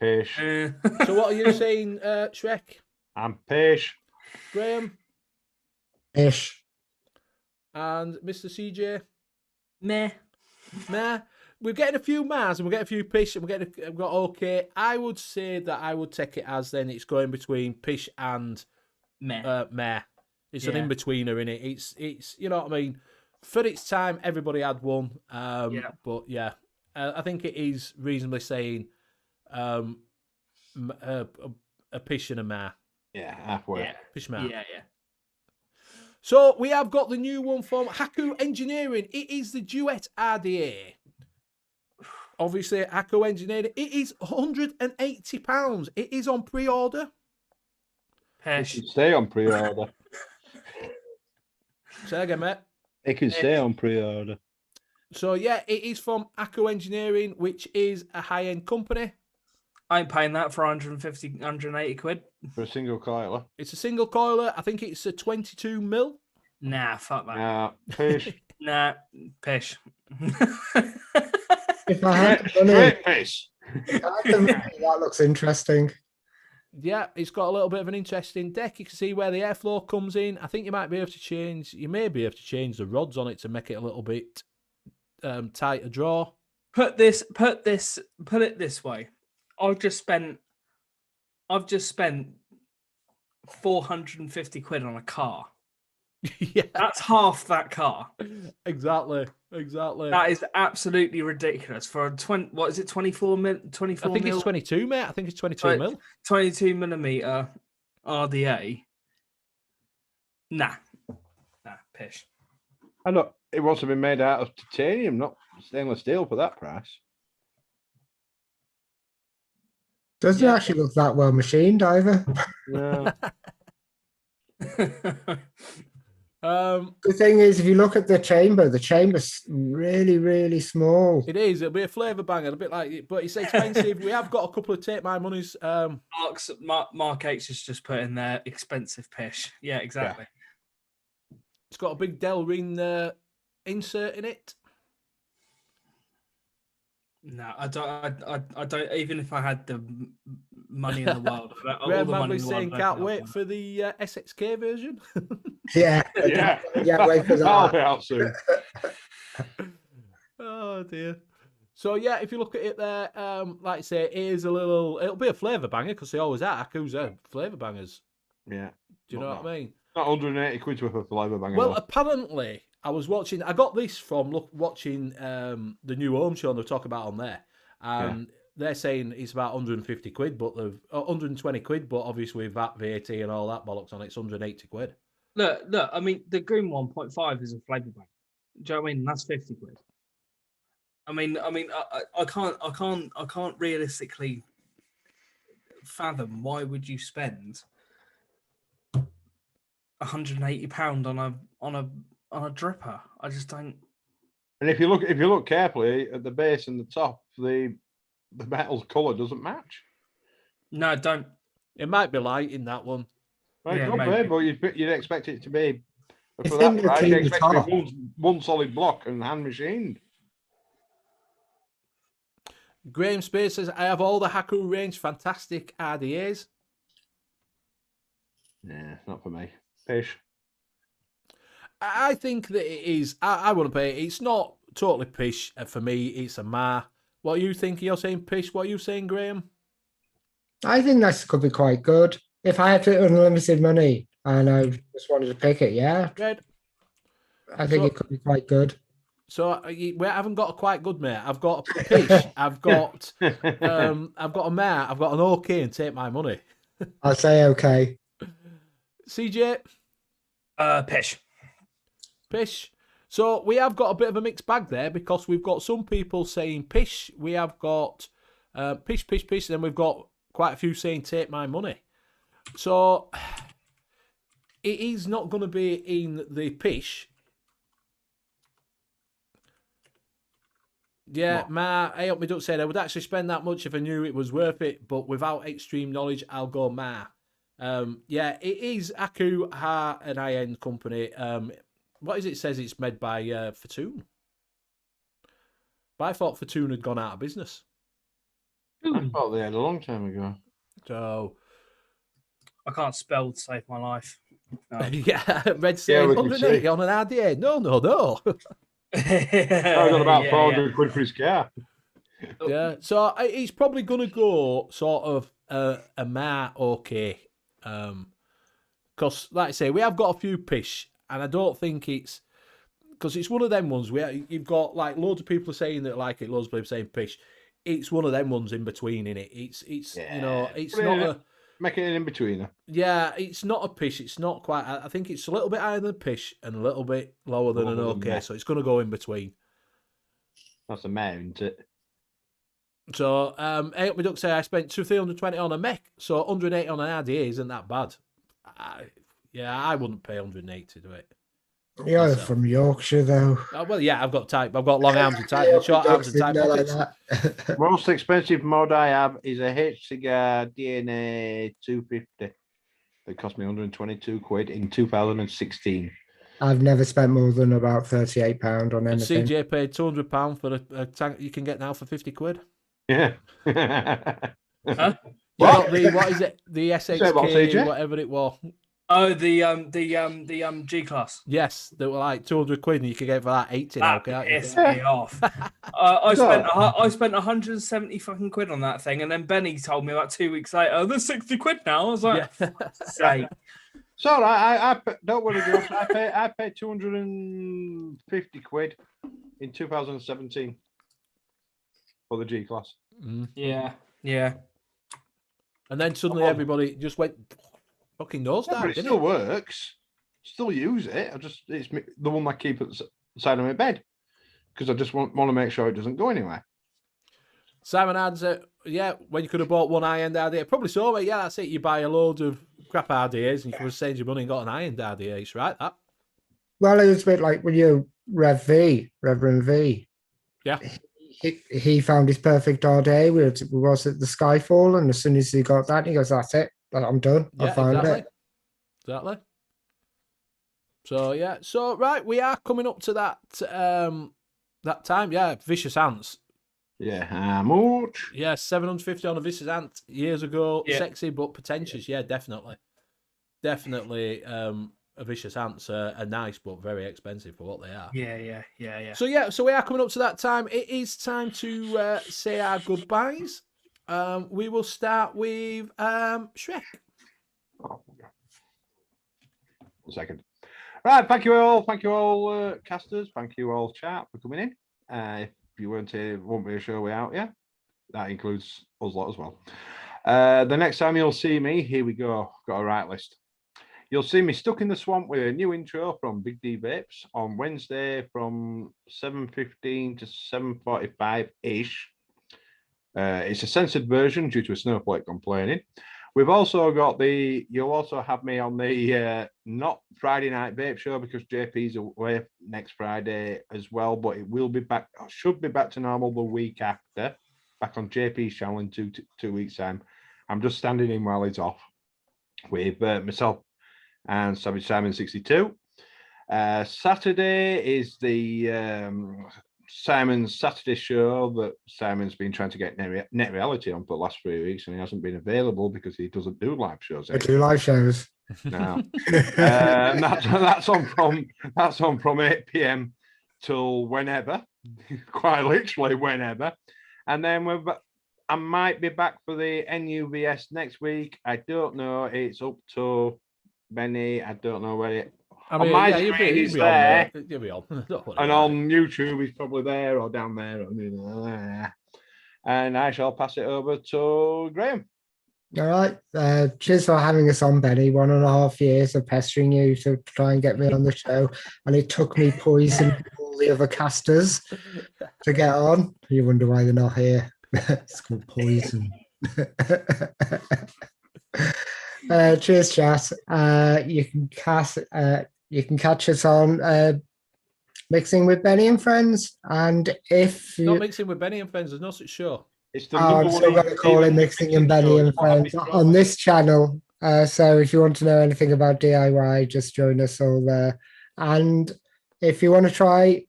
Pish. So what are you saying, Shrek? I'm pish. Graham? Pish. And Mr. CJ? Meh. We're getting a few mas and we're getting a few pish and we've got okay. I would say that I would take it as then it's going between pish and meh. It's an in-betweener, in it. It's you know what I mean? For its time, everybody had one. But yeah, I think it is reasonably saying a pish and a meh. Yeah, halfway. Yeah. Pish meh. Yeah. So we have got the new one from Haku Engineering. It is the Duet RDA. Obviously, Haku Engineering. It is £180. It is on pre-order. It can stay on pre-order. Say again, mate. It can stay on pre-order. So yeah, it is from Haku Engineering, which is a high-end company. I ain't paying that for 150, 180 quid. For a single coiler. It's a single coiler. I think it's a 22 mil. Nah, fuck that. Nah, pish. Nah, pish. If I had the money, pish. that looks interesting. Yeah, it's got a little bit of an interesting deck. You can see where the airflow comes in. I think you might be able to change. You may be able to change the rods on it to make it a little bit tighter draw. Put it this way. I've just spent 450 quid on a car. Yeah, That's half that car. exactly. That is absolutely ridiculous for a 20. What is it? 24 mil. 24 I think mil, it's 22, mate. I think it's 22 mil. 22 millimeter RDA. Nah, pish. I know it wants to be made out of titanium, not stainless steel for that price. Doesn't actually look that well machined either. No. The thing is, if you look at the chamber's really, really small. It is. It'll be a flavour banger, a bit like it, but it's expensive. We have got a couple of Take My Monies. Mark H has just put in there expensive pish. Yeah, exactly. It's got a big Delrin insert in it. No, I don't. Even if I had the money in the world, all Graham the money Manley in the saying world, can't wait for the SXK version. Yeah. Yeah, wait for I'll that. be out soon. Oh dear. So yeah, if you look at it there, like I say, it is it'll be a flavour banger because they always are. Aku's are flavour bangers. Yeah. Do you know what I mean? Not 180 quid worth of flavour banger. Well, though. apparently, I got this from watching the new Home Show, and they talk about on there. And they're saying it's about 150 quid, but 120 quid, but obviously with VAT and all that bollocks on it, it's 180 quid. Look. I mean, the Green 1.5 is a flavour bang. Do you know what I mean? That's 50 quid. I can't realistically fathom why would you spend £180 on a dripper. I just don't. And if you look carefully at the base and the top, the metal's colour doesn't match. No, don't. It might be light in that one. Right, Yeah, not maybe. bad, but you'd expect it to be I for think that price. the You'd clean expect it to top. be one solid block and hand machined. Graham Spears says, I have all the Haku range, fantastic RDAs. Yeah, not for me. Fish. I think that it is. I want to pay it. It's not totally pish for me. It's a ma. What are you thinking? You're saying pish. What are you saying, Graham? I think that could be quite good. If I had unlimited money and I just wanted to pick it, yeah, Red. I think it could be quite good. So we haven't got a quite good mate. I've got a pish. I've got a mare. I've got an okay and Take My Money. I'll say okay. CJ. Pish. Pish. So we have got a bit of a mixed bag there because we've got some people saying pish. We have got pish, pish, pish. And then we've got quite a few saying Take My Money. So it is not going to be in the pish. Yeah, I hope me don't say I would actually spend that much if I knew it was worth it, but without extreme knowledge, I'll go Ma. Yeah, it is Aku, an high-end company. What is it? It says it's made by Fortune. But I thought Fortune had gone out of business. I thought they had a long time ago. So I can't spell to save my life. No. yeah, Red saying we can 180 see. on an RDA. No. I got about 400 quid for his car. Yeah, so it's probably going to go sort of a ma okay. Because, like I say, we have got a few pish, and I don't think it's because it's one of them ones where you've got like loads of people saying that like it, loads of people saying pish. It's one of them ones in between in it. It's you know, it's not a Make it an in-betweener. yeah, it's not a pish. It's not quite. I think it's a little bit higher than a pish and a little bit lower than an Lower than okay. that. So it's going to go in between. That's a mare, isn't it? So, we don't say I spent 320 on a mech, so 180 on an RDA isn't that bad. I wouldn't pay 180 to do it. You're Myself. from Yorkshire, though. Well, yeah, I've got long arms and tight, short arms and tight Like pockets. that. Most expensive mod I have is a H cigar DNA 250 that cost me 122 quid in 2016. I've never spent more than about £38 on And anything. CJ paid £200 for a tank you can get now for 50 quid. Yeah. Huh? You What? got the, what is it? The Say what, SHK, CJ? whatever it was. Oh, the G class. Yes, they were like 200 quid and you could get it for that 80 now, That can't you? pissed me off. I So- spent 170 fucking quid on that thing, and then Benny told me about 2 weeks later, oh, there's 60 quid now. I was like, Yeah. sake. So I don't worry, Josh. I paid 250 quid in 2017 for the G class. Mm. Yeah. And then suddenly Oh. everybody just went fucking nose Yeah, down, but it didn't still it? works. Still use it. It's the one I keep at the side of my bed because I just want to make sure it doesn't go anywhere. Simon adds, when you could have bought one high-end RDA. Probably so, mate. Yeah, that's it. You buy a load of crap RDAs and you could have saved your money and got an high-end RDA. It's right, that. Well, it was a bit like when you Reverend V. Yeah. He found his perfect RDA. We was at the Skyfall, and as soon as he got that, he goes, "That's it. I'm done. I Yeah, found exactly. it." Exactly. So, yeah. So, right, we are coming up to that that time. Yeah, Vicious Ants. Yeah, how much? Yeah, 750 on a Vicious Ant years ago. Yeah. Sexy but pretentious. Yeah, definitely. Definitely a Vicious Ants are nice but very expensive for what they are. Yeah. So we are coming up to that time. It is time to say our goodbyes. We will start with Shrek. Oh, a second. Right, thank you all, casters. Thank you all, chat, for coming in. If you won't be a show without you, that includes us lot as well. The next time you'll see me, here we go. Got a right list. You'll see me stuck in the swamp with a new intro from Big D Vapes on Wednesday from 7:15 to 7:45-ish. It's a censored version due to a snowflake complaining. We've also got you'll also have me on the not Friday night vape show because JP's away next Friday as well, but it will be back, should be back to normal the week after, back on JP's channel in two weeks' time. I'm just standing in while he's off with myself and Savage Simon 62. Saturday is the Simon's Saturday show that Simon's been trying to get net reality on for the last 3 weeks, and he hasn't been available because he doesn't do live shows. I do live shows. No, that's on from 8 p.m. till whenever, quite literally whenever, and then I might be back for the N.U.V.S next week. I don't know. It's up to Benny. I don't know where it. I mean, on my you'll screen, be he's there. You'll be on. Don't worry And about on YouTube, he's probably there or down there. And I shall pass it over to Graham. All right. Cheers for having us on, Benny. 1.5 years of pestering you to try and get me on the show. And it took me poison all the other casters to get on. You wonder why they're not here. It's called poison. Cheers, chat. You can catch us on Mixing with Benny and Friends. And if Not you... Mixing with Benny and Friends. There's no such show. It's the I'm still going to call it Mixing and Benny and Friends on this channel. So if you want to know anything about DIY, just join us all there. And if you want to try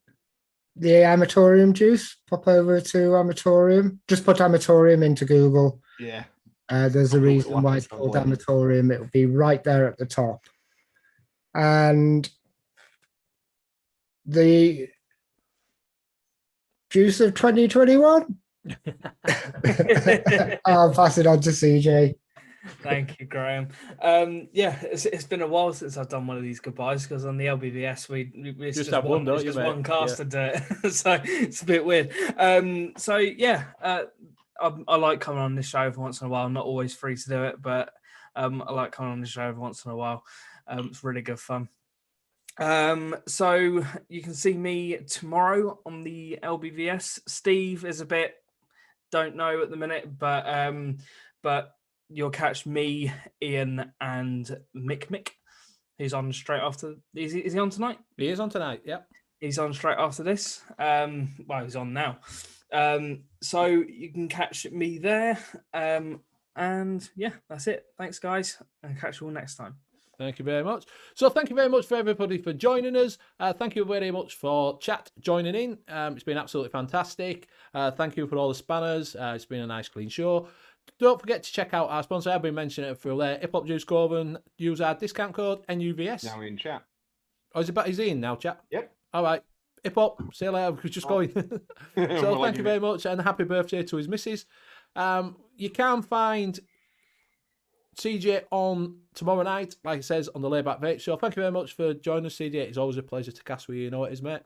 the Amatorium juice, pop over to Amatorium. Just put Amatorium into Google. Yeah. There's a reason why it's called Amatorium. It will be right there at the top. And the juice of 2021. I'll pass it on to CJ. Thank you, Graham. It's been a while since I've done one of these goodbyes because on the LBVS we Just have one, don't you, mate? one cast to do it, so it's a bit weird. I like coming on this show every once in a while. I'm not always free to do it, but I like coming on the show every once in a while. It's really good fun. So you can see me tomorrow on the LBVS. Steve is a bit don't know at the minute, but you'll catch me, Ian, and Mick. He's on straight after. Is he on tonight? He is on tonight. Yep. He's on straight after this. He's on now. So you can catch me there. And yeah, that's it. Thanks, guys, and catch you all next time. Thank you very much. So thank you very much for everybody for joining us. Thank you very much for chat joining in. It's been absolutely fantastic. Thank you for all the spanners. It's been a nice, clean show. don't forget to check out our sponsor. I've been mentioning it through there. Hip Hop Juice Coven. Use our discount code N.U.V.S. Now in chat. Oh, is he in now, chat? Yep. All right. Hip Hop. See you later. We're just going. So Well, thank you very much, and happy birthday to his missus. You can find CJ on tomorrow night, like it says on the Layback Vape Show. Thank you very much for joining us, CJ. It's always a pleasure to cast with you. You know it is, mate.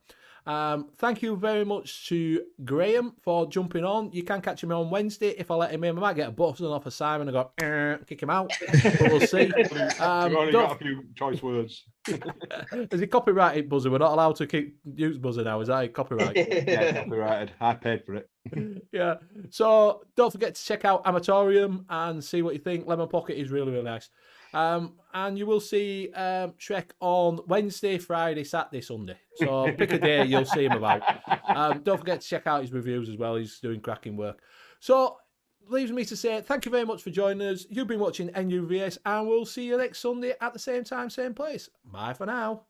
Thank you very much to Graham for jumping on. You can catch him on Wednesday if I let him in. I might get a button off of Simon and go kick him out, but we'll see. You've only got a few choice words. Is it copyrighted buzzer? We're not allowed to use buzzer now. Is that copyright? Yeah, copyrighted. I paid for it. Yeah. So don't forget to check out Amatorium and see what you think. Lemon Pocket is really, really nice. And you will see Shrek on Wednesday, Friday, Saturday, Sunday. So pick a day, you'll see him about. Don't forget to check out his reviews as well. He's doing cracking work. So leaves me to say thank you very much for joining us. You've been watching N.U.V.S. and we'll see you next Sunday at the same time, same place. Bye for now.